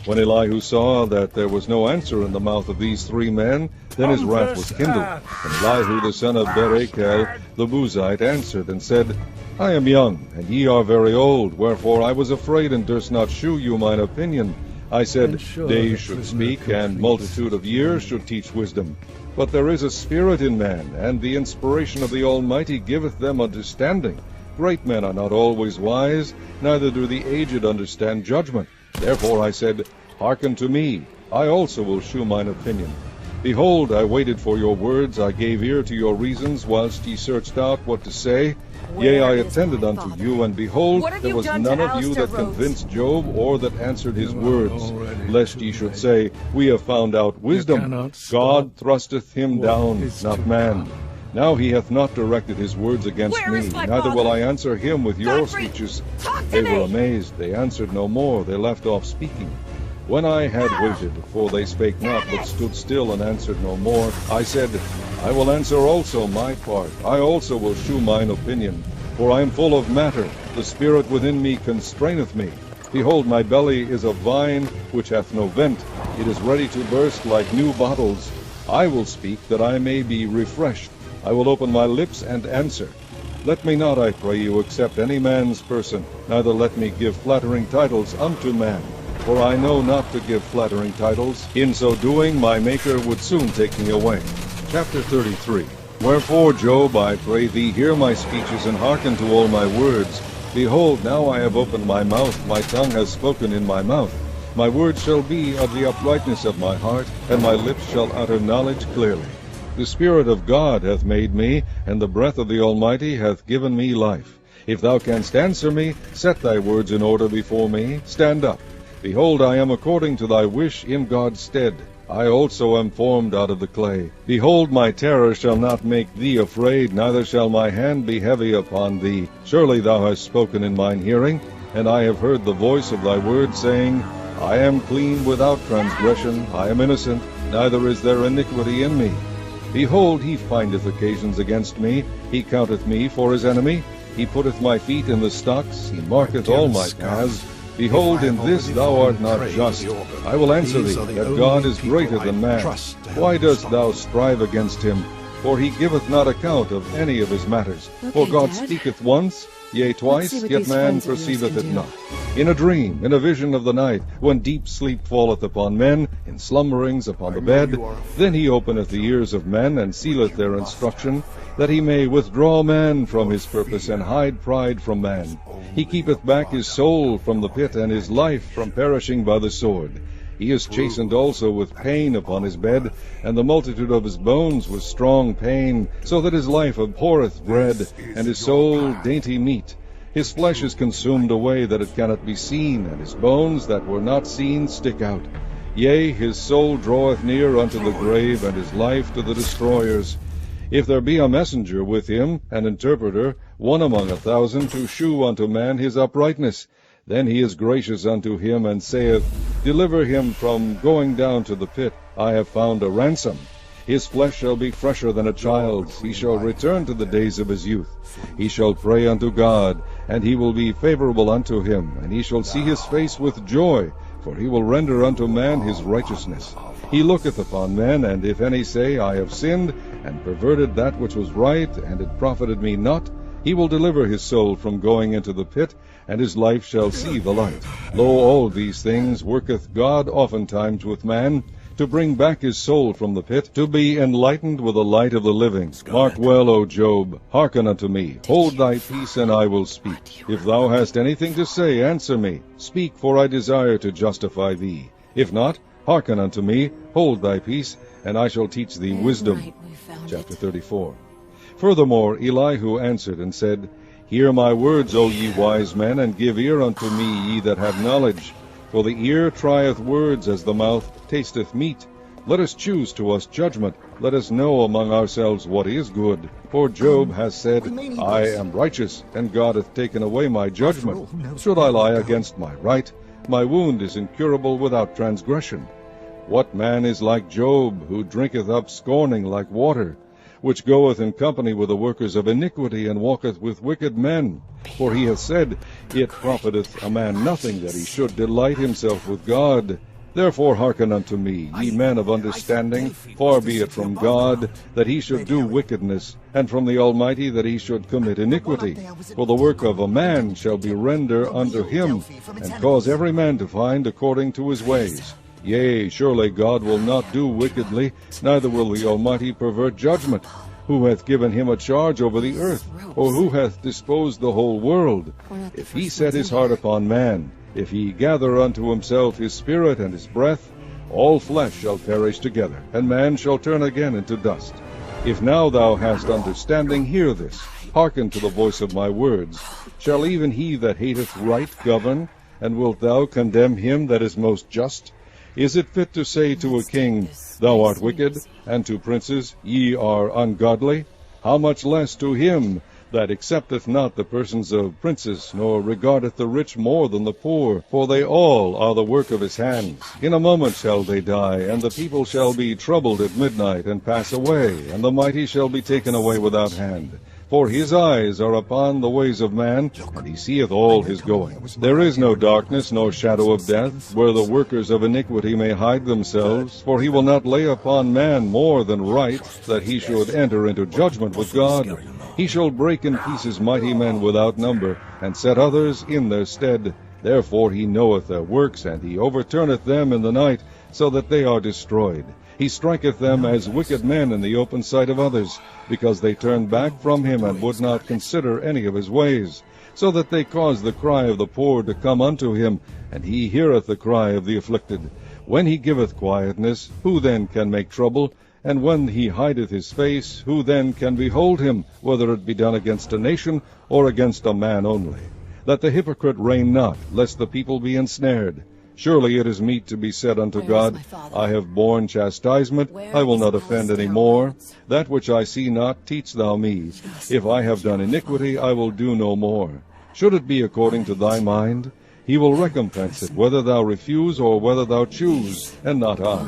When Elihu saw that there was no answer in the mouth of these three men, then his wrath was kindled. And Elihu the son of Berekel the Buzite answered and said, I am young, and ye are very old, wherefore I was afraid, and durst not shew you mine opinion. I said, Days should speak, and multitude of years should teach wisdom. But there is a spirit in man, and the inspiration of the Almighty giveth them understanding. Great men are not always wise, neither do the aged understand judgment. Therefore I said, Hearken to me, I also will shew mine opinion. Behold, I waited for your words, I gave ear to your reasons, whilst ye searched out what to say. Yea, I attended unto you, and behold, there was none of you that convinced Job, or that answered his words. Lest ye should say, We have found out wisdom. God thrusteth him down, not man. Now he hath not directed his words against me, neither will I answer him with your speeches. They were amazed, they answered no more, they left off speaking. When I had waited, for they spake not, but stood still and answered no more, I said, I will answer also my part, I also will shew mine opinion. For I am full of matter, the spirit within me constraineth me. Behold, my belly is a vine which hath no vent, it is ready to burst like new bottles. I will speak, that I may be refreshed. I will open my lips and answer. Let me not, I pray you, accept any man's person, neither let me give flattering titles unto man. For I know not to give flattering titles. In so doing, my Maker would soon take me away. Chapter 33. Wherefore, Job, I pray thee, hear my speeches, and hearken to all my words. Behold, now I have opened my mouth, my tongue has spoken in my mouth. My words shall be of the uprightness of my heart, and my lips shall utter knowledge clearly. The Spirit of God hath made me, and the breath of the Almighty hath given me life. If thou canst answer me, set thy words in order before me. Stand up. Behold, I am according to thy wish in God's stead. I also am formed out of the clay. Behold, my terror shall not make thee afraid, neither shall my hand be heavy upon thee. Surely thou hast spoken in mine hearing, and I have heard the voice of thy word, saying, I am clean without transgression, I am innocent, neither is there iniquity in me. Behold, he findeth occasions against me, he counteth me for his enemy. He putteth my feet in the stocks, he marketh all my paths. Behold, in this thou art not just. I will answer thee, that God is greater than man. Why dost thou strive against him? For he giveth not account of any of his matters. For God speaketh once, yea twice, yet man perceiveth it not. In a dream, in a vision of the night, when deep sleep falleth upon men, in slumberings upon the bed, then he openeth the ears of men, and sealeth their instruction, that he may withdraw man from his purpose, and hide pride from man. He keepeth back his soul from the pit, and his life from perishing by the sword. He is chastened also with pain upon his bed, and the multitude of his bones with strong pain, so that his life abhorreth bread, and his soul dainty meat. His flesh is consumed away that it cannot be seen, and his bones that were not seen stick out. Yea, his soul draweth near unto the grave, and his life to the destroyers. If there be a messenger with him, an interpreter, one among 1,000, to shew unto man his uprightness, then he is gracious unto him, and saith, Deliver him from going down to the pit. I have found a ransom. His flesh shall be fresher than a child's. He shall return to the days of his youth. He shall pray unto God, and he will be favorable unto him, and he shall see his face with joy, for he will render unto man his righteousness. He looketh upon men, and if any say, I have sinned, and perverted that which was right, and it profited me not, he will deliver his soul from going into the pit, and his life shall see the light. Lo, all these things worketh God oftentimes with man, to bring back his soul from the pit, to be enlightened with the light of the living. Mark well, O Job, hearken unto me. Hold thy peace, and I will speak. If thou hast anything to say, answer me. Speak, for I desire to justify thee. If not, hearken unto me, hold thy peace, and I shall teach thee wisdom. Chapter 34. Furthermore, Elihu answered and said, Hear my words, O ye wise men, and give ear unto me, ye that have knowledge. For the ear trieth words, as the mouth tasteth meat. Let us choose to us judgment. Let us know among ourselves what is good. For Job has said, I am righteous, and God hath taken away my judgment. Should I lie against my right? My wound is incurable without transgression. What man is like Job, who drinketh up scorning like water, which goeth in company with the workers of iniquity, and walketh with wicked men? For he hath said, It profiteth a man nothing that he should delight himself with God. Therefore hearken unto me, ye men of understanding. Far be it from God that he should do wickedness, and from the Almighty that he should commit iniquity. For the work of a man shall be rendered unto him, and cause every man to find according to his ways. Yea, surely God will not do wickedly, neither will the Almighty pervert judgment. Who hath given him a charge over the earth? Or who hath disposed the whole world? If he set his heart upon man, if he gather unto himself his spirit and his breath, all flesh shall perish together, and man shall turn again into dust. If now thou hast understanding, hear this. Hearken to the voice of my words. Shall even he that hateth right govern? And wilt thou condemn him that is most just? Is it fit to say to a king, Thou art wicked, and to princes, Ye are ungodly? How much less to him that accepteth not the persons of princes, nor regardeth the rich more than the poor? For they all are the work of his hands. In a moment shall they die, and the people shall be troubled at midnight, and pass away, and the mighty shall be taken away without hand. For his eyes are upon the ways of man, and he seeth all his goings. There is no darkness, nor shadow of death, where the workers of iniquity may hide themselves. For he will not lay upon man more than right, that he should enter into judgment with God. He shall break in pieces mighty men without number, and set others in their stead. Therefore he knoweth their works, and he overturneth them in the night, so that they are destroyed. He striketh them as wicked men in the open sight of others, because they turned back from him, and would not consider any of his ways, so that they cause the cry of the poor to come unto him, and he heareth the cry of the afflicted. When he giveth quietness, who then can make trouble? And when he hideth his face, who then can behold him, whether it be done against a nation, or against a man only? That the hypocrite reign not, lest the people be ensnared. Surely it is meet to be said unto God, I have borne chastisement, I will not offend any more. That which I see not, teach thou me. If I have done iniquity, I will do no more. Should it be according to thy mind? He will recompense it, whether thou refuse or whether thou choose, and not I.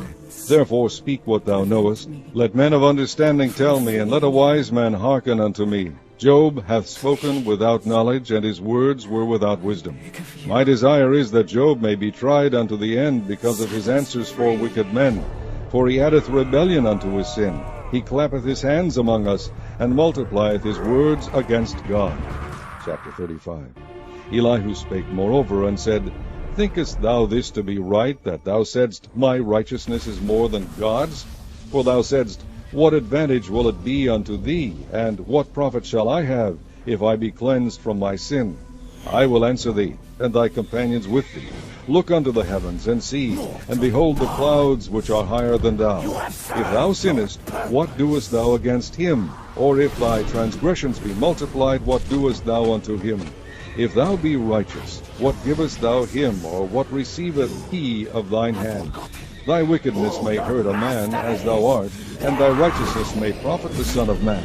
Therefore speak what thou knowest. Let men of understanding tell me, and let a wise man hearken unto me. Job hath spoken without knowledge, and his words were without wisdom. My desire is that Job may be tried unto the end, because of his answers for wicked men. For he addeth rebellion unto his sin. He clappeth his hands among us, and multiplieth his words against God. Chapter 35. Elihu spake moreover, and said, Thinkest thou this to be right, that thou saidst, My righteousness is more than God's? For thou saidst, What advantage will it be unto thee, and what profit shall I have, if I be cleansed from my sin? I will answer thee, and thy companions with thee. Look unto the heavens, and see, and behold the clouds which are higher than thou. If thou sinnest, what doest thou against him? Or if thy transgressions be multiplied, what doest thou unto him? If thou be righteous, what givest thou him, or what receiveth he of thine hand? Thy wickedness may hurt a man, as thou art, and thy righteousness may profit the Son of Man.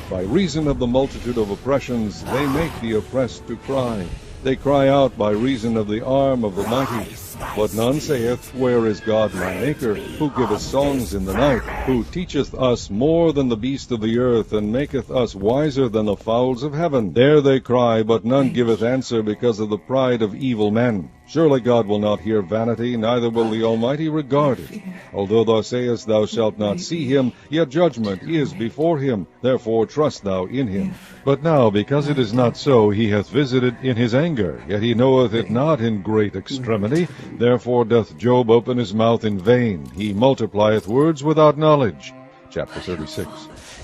By reason of the multitude of oppressions, they make the oppressed to cry. They cry out by reason of the arm of the mighty. But none saith, Where is God my Maker, who giveth songs in the night, who teacheth us more than the beasts of the earth, and maketh us wiser than the fowls of heaven? There they cry, but none giveth answer, because of the pride of evil men. Surely God will not hear vanity, neither will the Almighty regard it. Although thou sayest thou shalt not see him, yet judgment is before him, therefore trust thou in him. But now, because it is not so, he hath visited in his anger, yet he knoweth it not in great extremity. Therefore doth Job open his mouth in vain, he multiplieth words without knowledge. Chapter 36.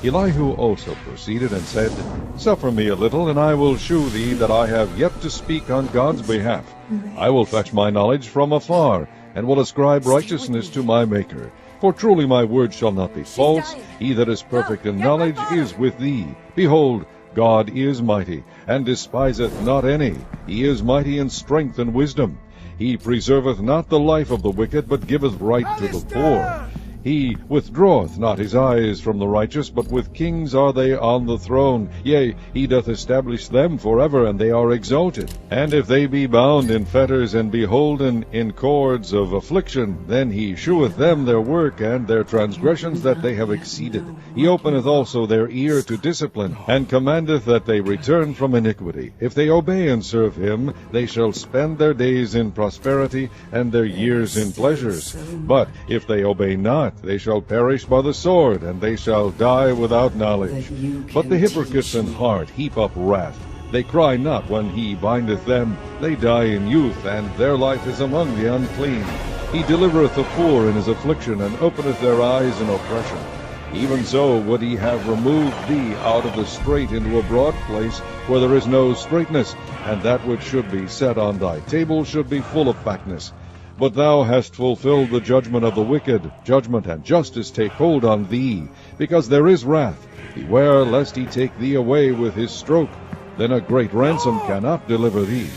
Elihu also proceeded and said, Suffer me a little, and I will shew thee that I have yet to speak on God's behalf. I will fetch my knowledge from afar, and will ascribe righteousness to my Maker. For truly my word shall not be false. He that is perfect in knowledge is with thee. Behold, God is mighty, and despiseth not any. He is mighty in strength and wisdom. He preserveth not the life of the wicked, but giveth right to the poor. He withdraweth not his eyes from the righteous, but with kings are they on the throne. Yea, he doth establish them forever, and they are exalted. And if they be bound in fetters, and be holden in cords of affliction, then he sheweth them their work, and their transgressions that they have exceeded. He openeth also their ear to discipline, and commandeth that they return from iniquity. If they obey and serve him, they shall spend their days in prosperity, and their years in pleasures. But if they obey not, they shall perish by the sword, and they shall die without knowledge. But the hypocrites in heart heap up wrath. They cry not when he bindeth them. They die in youth, and their life is among the unclean. He delivereth the poor in his affliction, and openeth their eyes in oppression. Even so would he have removed thee out of the strait into a broad place, where there is no straightness, and that which should be set on thy table should be full of fatness. But thou hast fulfilled the judgment of the wicked. Judgment and justice take hold on thee, because there is wrath. Beware lest he take thee away with his stroke. Then a great ransom cannot deliver thee.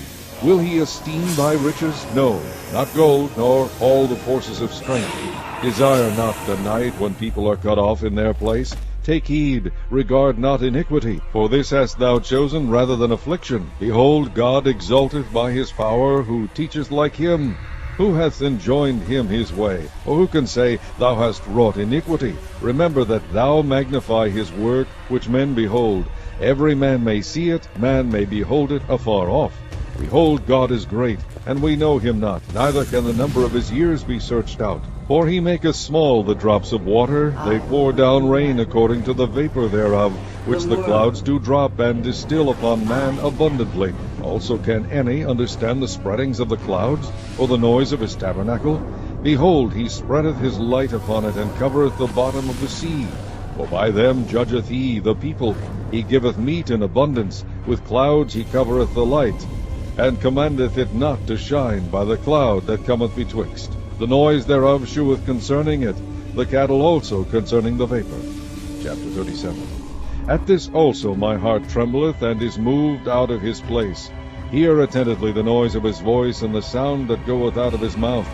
Will he esteem thy riches? No, not gold, nor all the forces of strength. Desire not the night when people are cut off in their place. Take heed, regard not iniquity, for this hast thou chosen rather than affliction. Behold, God exalteth by his power, who teacheth like him. Who hath enjoined him his way? Or who can say, Thou hast wrought iniquity? Remember that thou magnify his work, which men behold. Every man may see it, man may behold it afar off. Behold, God is great, and we know him not, neither can the number of his years be searched out. For he maketh small the drops of water, they pour down rain according to the vapor thereof, which the clouds do drop, and distill upon man abundantly. Also can any understand the spreadings of the clouds, or the noise of his tabernacle? Behold, he spreadeth his light upon it, and covereth the bottom of the sea. For by them judgeth he the people. He giveth meat in abundance, with clouds he covereth the light, and commandeth it not to shine by the cloud that cometh betwixt. The noise thereof sheweth concerning it. the cattle also concerning the vapor. Chapter 37. At this also my heart trembleth, and is moved out of his place. Hear attentively the noise of his voice, and the sound that goeth out of his mouth.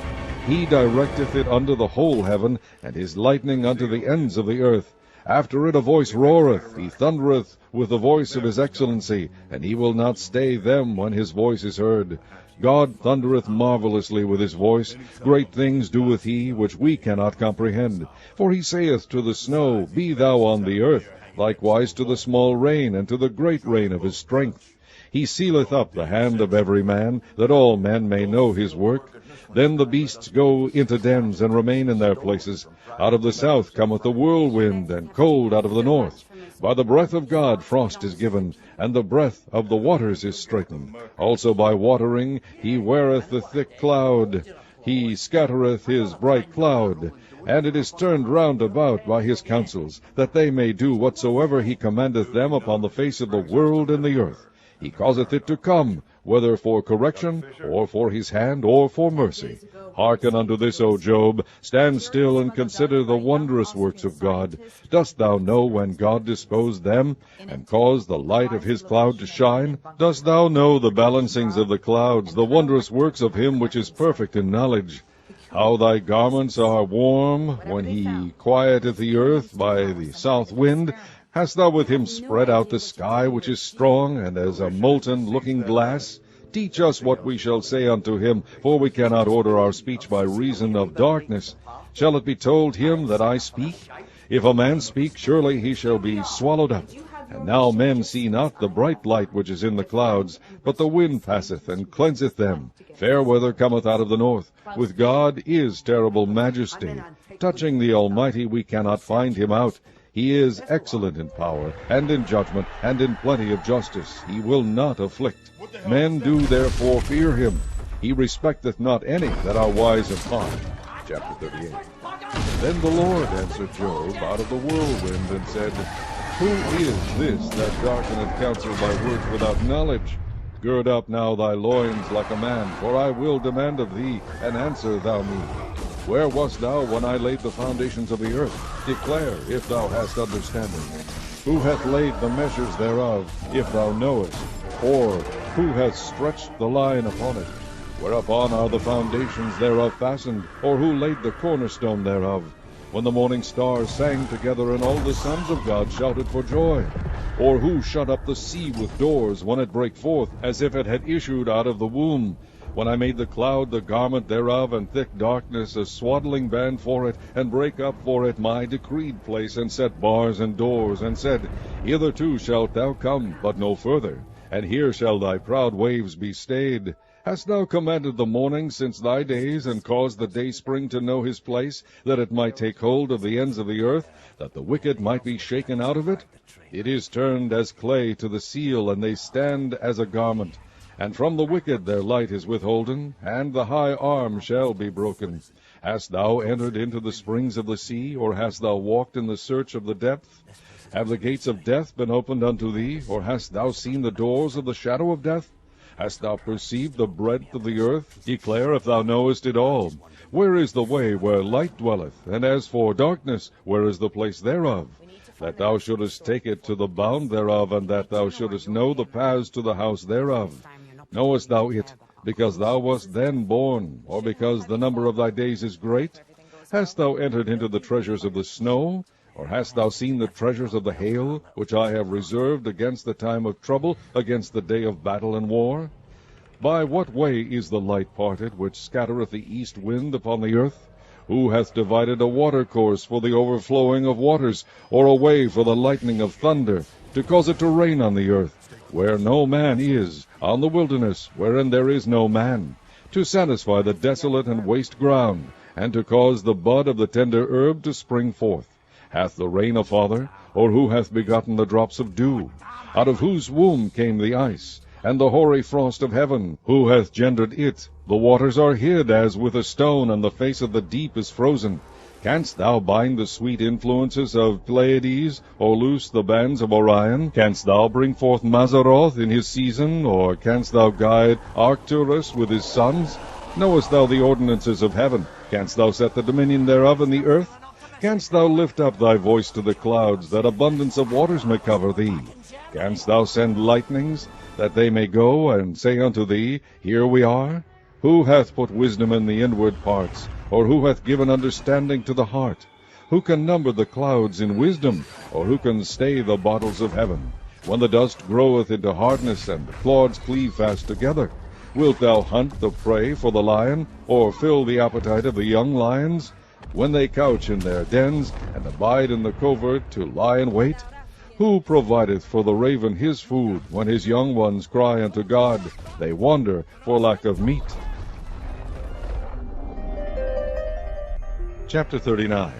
He directeth it unto the whole heaven, and his lightning unto the ends of the earth. After it a voice roareth, he thundereth with the voice of his excellency, and he will not stay them when his voice is heard. God thundereth marvelously with his voice. Great things doeth he, which we cannot comprehend. For he saith to the snow, Be thou on the earth, likewise to the small rain, and to the great rain of his strength. He sealeth up the hand of every man, that all men may know his work. Then the beasts go into dens, and remain in their places. Out of the south cometh the whirlwind, and cold out of the north. By the breath of God frost is given, and the breath of the waters is straitened. Also by watering he weareth the thick cloud. He scattereth his bright cloud. And it is turned round about by his counsels, that they may do whatsoever he commandeth them upon the face of the world and the earth. He causeth it to come, whether for correction, or for his hand, or for mercy. Hearken unto this, O Job. Stand still, and consider the wondrous works of God. Dost thou know when God disposed them, and caused the light of his cloud to shine? Dost thou know the balancings of the clouds, the wondrous works of him which is perfect in knowledge? How thy garments are warm, when he quieteth the earth by the south wind. Hast thou with him spread out the sky, which is strong, and as a molten looking glass? Teach us what we shall say unto him, for we cannot order our speech by reason of darkness. Shall it be told him that I speak? If a man speak, surely he shall be swallowed up. And now men see not the bright light which is in the clouds, but the wind passeth and cleanseth them. Fair weather cometh out of the north. With God is terrible majesty. Touching the Almighty we cannot find him out. He is excellent in power, and in judgment, and in plenty of justice. He will not afflict. Men do therefore fear him. He respecteth not any that are wise of heart. Chapter 38. Then the Lord answered Job out of the whirlwind, and said, Who is this that darkeneth counsel by words without knowledge? Gird up now thy loins like a man, for I will demand of thee, and answer thou me. Where wast thou when I laid the foundations of the earth? Declare, if thou hast understanding. Who hath laid the measures thereof, if thou knowest? Or who hath stretched the line upon it? Whereupon are the foundations thereof fastened? Or who laid the cornerstone thereof? When the morning stars sang together, and all the sons of God shouted for joy? Or who shut up the sea with doors, when it brake forth, as if it had issued out of the womb? When I made the cloud the garment thereof, and thick darkness a swaddling band for it, and brake up for it my decreed place, and set bars and doors, and said, Hitherto shalt thou come, but no further, and here shall thy proud waves be stayed. Hast thou commanded the morning since thy days, and caused the dayspring to know his place, that it might take hold of the ends of the earth, that the wicked might be shaken out of it? It is turned as clay to the seal, and they stand as a garment. And from the wicked their light is withholden, and the high arm shall be broken. Hast thou entered into the springs of the sea, or hast thou walked in the search of the depth? Have the gates of death been opened unto thee, or hast thou seen the doors of the shadow of death? Hast thou perceived the breadth of the earth? Declare if thou knowest it all. Where is the way where light dwelleth? And as for darkness, where is the place thereof? That thou shouldest take it to the bound thereof, and that thou shouldest know the paths to the house thereof. Knowest thou it, because thou wast then born, or because the number of thy days is great? Hast thou entered into the treasures of the snow? Or hast thou seen the treasures of the hail, which I have reserved against the time of trouble, against the day of battle and war? By what way is the light parted, which scattereth the east wind upon the earth? Who hath divided a watercourse for the overflowing of waters, or a way for the lightning of thunder, to cause it to rain on the earth, where no man is, on the wilderness, wherein there is no man, to satisfy the desolate and waste ground, and to cause the bud of the tender herb to spring forth? Hath the rain a father, or who hath begotten the drops of dew? Out of whose womb came the ice, and the hoary frost of heaven? Who hath gendered it? The waters are hid as with a stone, and the face of the deep is frozen. Canst thou bind the sweet influences of Pleiades, or loose the bands of Orion? Canst thou bring forth Mazzaroth in his season, or canst thou guide Arcturus with his sons? Knowest thou the ordinances of heaven? Canst thou set the dominion thereof in the earth? Canst thou lift up thy voice to the clouds, that abundance of waters may cover thee? Canst thou send lightnings, that they may go and say unto thee, Here we are? Who hath put wisdom in the inward parts, or who hath given understanding to the heart? Who can number the clouds in wisdom, or who can stay the bottles of heaven? When the dust groweth into hardness, and the clods cleave fast together, wilt thou hunt the prey for the lion, or fill the appetite of the young lions? When they couch in their dens, and abide in the covert to lie in wait? Who provideth for the raven his food, when his young ones cry unto God? They wander for lack of meat. Chapter 39.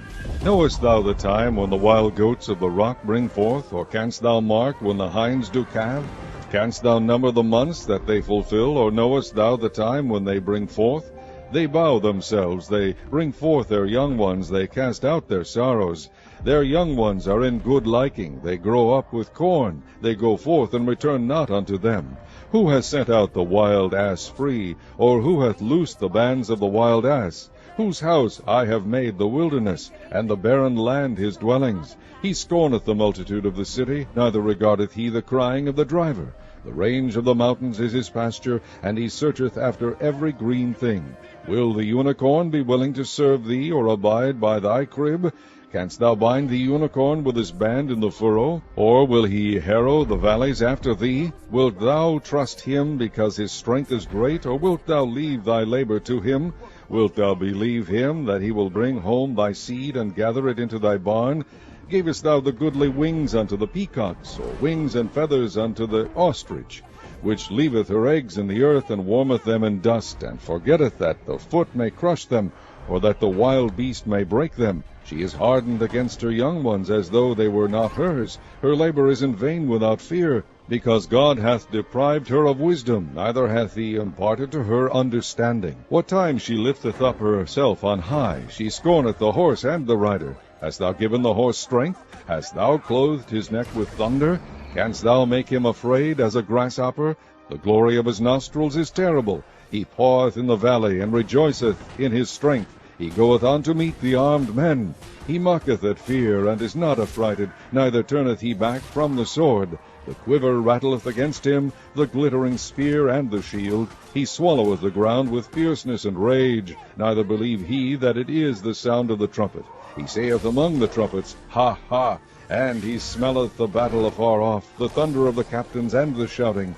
Knowest thou the time when the wild goats of the rock bring forth, or canst thou mark when the hinds do calve? Canst thou number the months that they fulfill, or knowest thou the time when they bring forth? They bow themselves, they bring forth their young ones, they cast out their sorrows. Their young ones are in good liking, they grow up with corn, they go forth and return not unto them. Who hath sent out the wild ass free, or who hath loosed the bands of the wild ass? Whose house I have made the wilderness, and the barren land his dwellings. He scorneth the multitude of the city, neither regardeth he the crying of the driver. The range of the mountains is his pasture, and he searcheth after every green thing. Will the unicorn be willing to serve thee, or abide by thy crib? Canst thou bind the unicorn with his band in the furrow? Or will he harrow the valleys after thee? Wilt thou trust him because his strength is great, or wilt thou leave thy labor to him? Wilt thou believe him, that he will bring home thy seed, and gather it into thy barn? Gavest thou the goodly wings unto the peacocks, or wings and feathers unto the ostrich, which leaveth her eggs in the earth, and warmeth them in dust, and forgetteth that the foot may crush them, or that the wild beast may break them? She is hardened against her young ones, as though they were not hers. Her labor is in vain without fear, because God hath deprived her of wisdom, neither hath he imparted to her understanding. What time she lifteth up herself on high, she scorneth the horse and the rider. Hast thou given the horse strength? Hast thou clothed his neck with thunder? Canst thou make him afraid as a grasshopper? The glory of his nostrils is terrible. He paweth in the valley, and rejoiceth in his strength. He goeth on to meet the armed men. He mocketh at fear, and is not affrighted, neither turneth he back from the sword. The quiver rattleth against him, the glittering spear and the shield. He swalloweth the ground with fierceness and rage, neither believe he that it is the sound of the trumpet. He saith among the trumpets, Ha, ha! And he smelleth the battle afar off, the thunder of the captains and the shouting.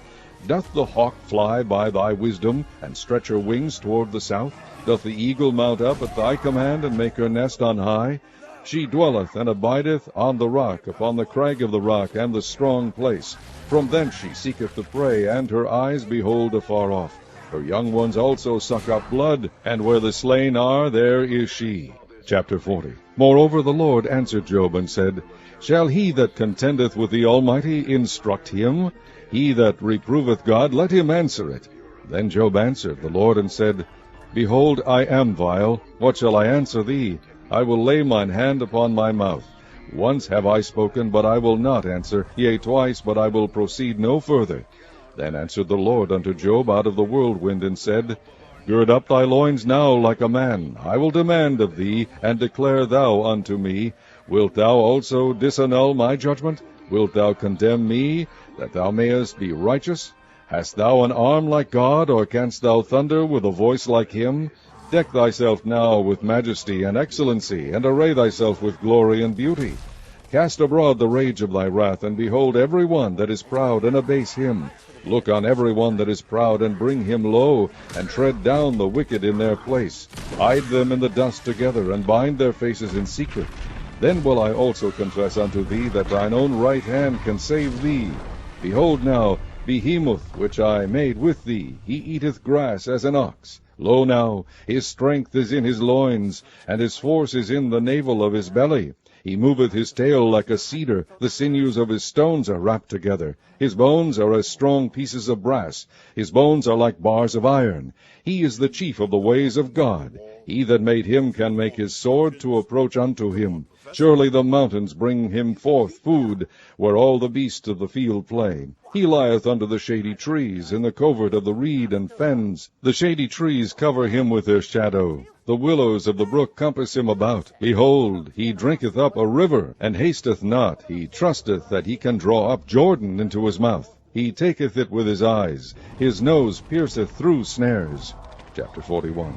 Doth the hawk fly by thy wisdom, and stretch her wings toward the south? Doth the eagle mount up at thy command, and make her nest on high? She dwelleth and abideth on the rock, upon the crag of the rock, and the strong place. From thence she seeketh the prey, and her eyes behold afar off. Her young ones also suck up blood, and where the slain are, there is she. Chapter 40. Moreover the Lord answered Job, and said, Shall he that contendeth with the Almighty instruct him? He that reproveth God, let him answer it. Then Job answered the Lord, and said, Behold, I am vile. What shall I answer thee? I will lay mine hand upon my mouth. Once have I spoken, but I will not answer, yea, twice, but I will proceed no further. Then answered the Lord unto Job out of the whirlwind, and said, Gird up thy loins now like a man. I will demand of thee, and declare thou unto me. Wilt thou also disannul my judgment? Wilt thou condemn me, that thou mayest be righteous? Hast thou an arm like God, or canst thou thunder with a voice like him? Deck thyself now with majesty and excellency, and array thyself with glory and beauty. Cast abroad the rage of thy wrath, and behold every one that is proud, and abase him. Look on every one that is proud, and bring him low, and tread down the wicked in their place. Hide them in the dust together, and bind their faces in secret. Then will I also confess unto thee that thine own right hand can save thee. Behold now, Behemoth, which I made with thee, he eateth grass as an ox. Lo now, his strength is in his loins, and his force is in the navel of his belly. He moveth his tail like a cedar, the sinews of his stones are wrapped together. His bones are as strong pieces of brass, his bones are like bars of iron. He is the chief of the ways of God. He that made him can make his sword to approach unto him. Surely the mountains bring him forth food, where all the beasts of the field play. He lieth under the shady trees, in the covert of the reed and fens. The shady trees cover him with their shadow. The willows of the brook compass him about. Behold, he drinketh up a river, and hasteth not. He trusteth that he can draw up Jordan into his mouth. He taketh it with his eyes. His nose pierceth through snares. Chapter 41.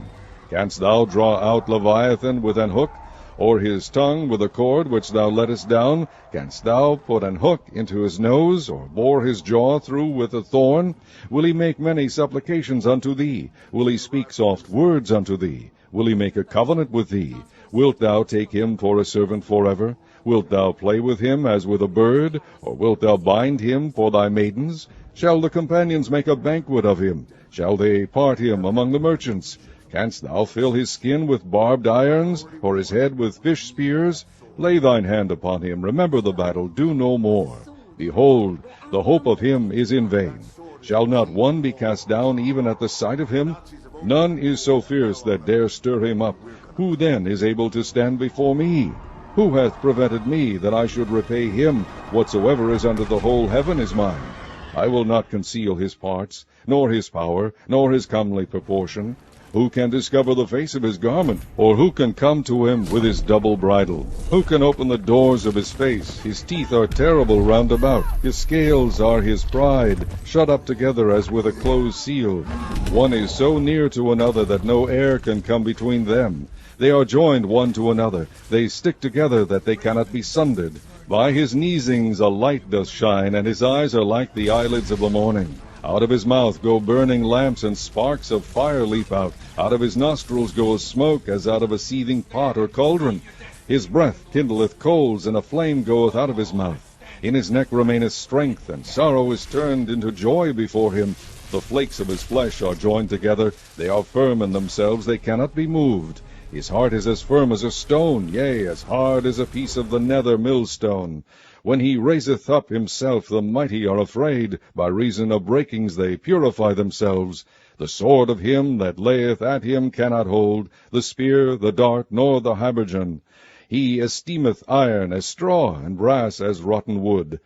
Canst thou draw out Leviathan with an hook, or his tongue with a cord which thou lettest down? Canst thou put an hook into his nose, or bore his jaw through with a thorn? Will he make many supplications unto thee? Will he speak soft words unto thee? Will he make a covenant with thee? Wilt thou take him for a servant forever? Wilt thou play with him as with a bird? Or wilt thou bind him for thy maidens? Shall the companions make a banquet of him? Shall they part him among the merchants? Canst thou fill his skin with barbed irons, or his head with fish spears? Lay thine hand upon him, remember the battle, do no more. Behold, the hope of him is in vain. Shall not one be cast down even at the sight of him? None is so fierce that dare stir him up. Who then is able to stand before me? Who hath prevented me that I should repay him? Whatsoever is under the whole heaven is mine. I will not conceal his parts, nor his power, nor his comely proportion. Who can discover the face of his garment? Or who can come to him with his double bridle? Who can open the doors of his face? His teeth are terrible round about. His scales are his pride, shut up together as with a closed seal. One is so near to another that no air can come between them. They are joined one to another. They stick together that they cannot be sundered. By his neesings a light doth shine, and his eyes are like the eyelids of the morning. Out of his mouth go burning lamps, and sparks of fire leap out. Out of his nostrils goeth smoke, as out of a seething pot or cauldron. His breath kindleth coals, and a flame goeth out of his mouth. In his neck remaineth strength, and sorrow is turned into joy before him. The flakes of his flesh are joined together. They are firm in themselves, they cannot be moved. His heart is as firm as a stone, yea, as hard as a piece of the nether millstone. When he raiseth up himself, the mighty are afraid. By reason of breakings they purify themselves. The sword of him that layeth at him cannot hold, the spear, the dart, nor the habergeon. He esteemeth iron as straw, and brass as rotten wood.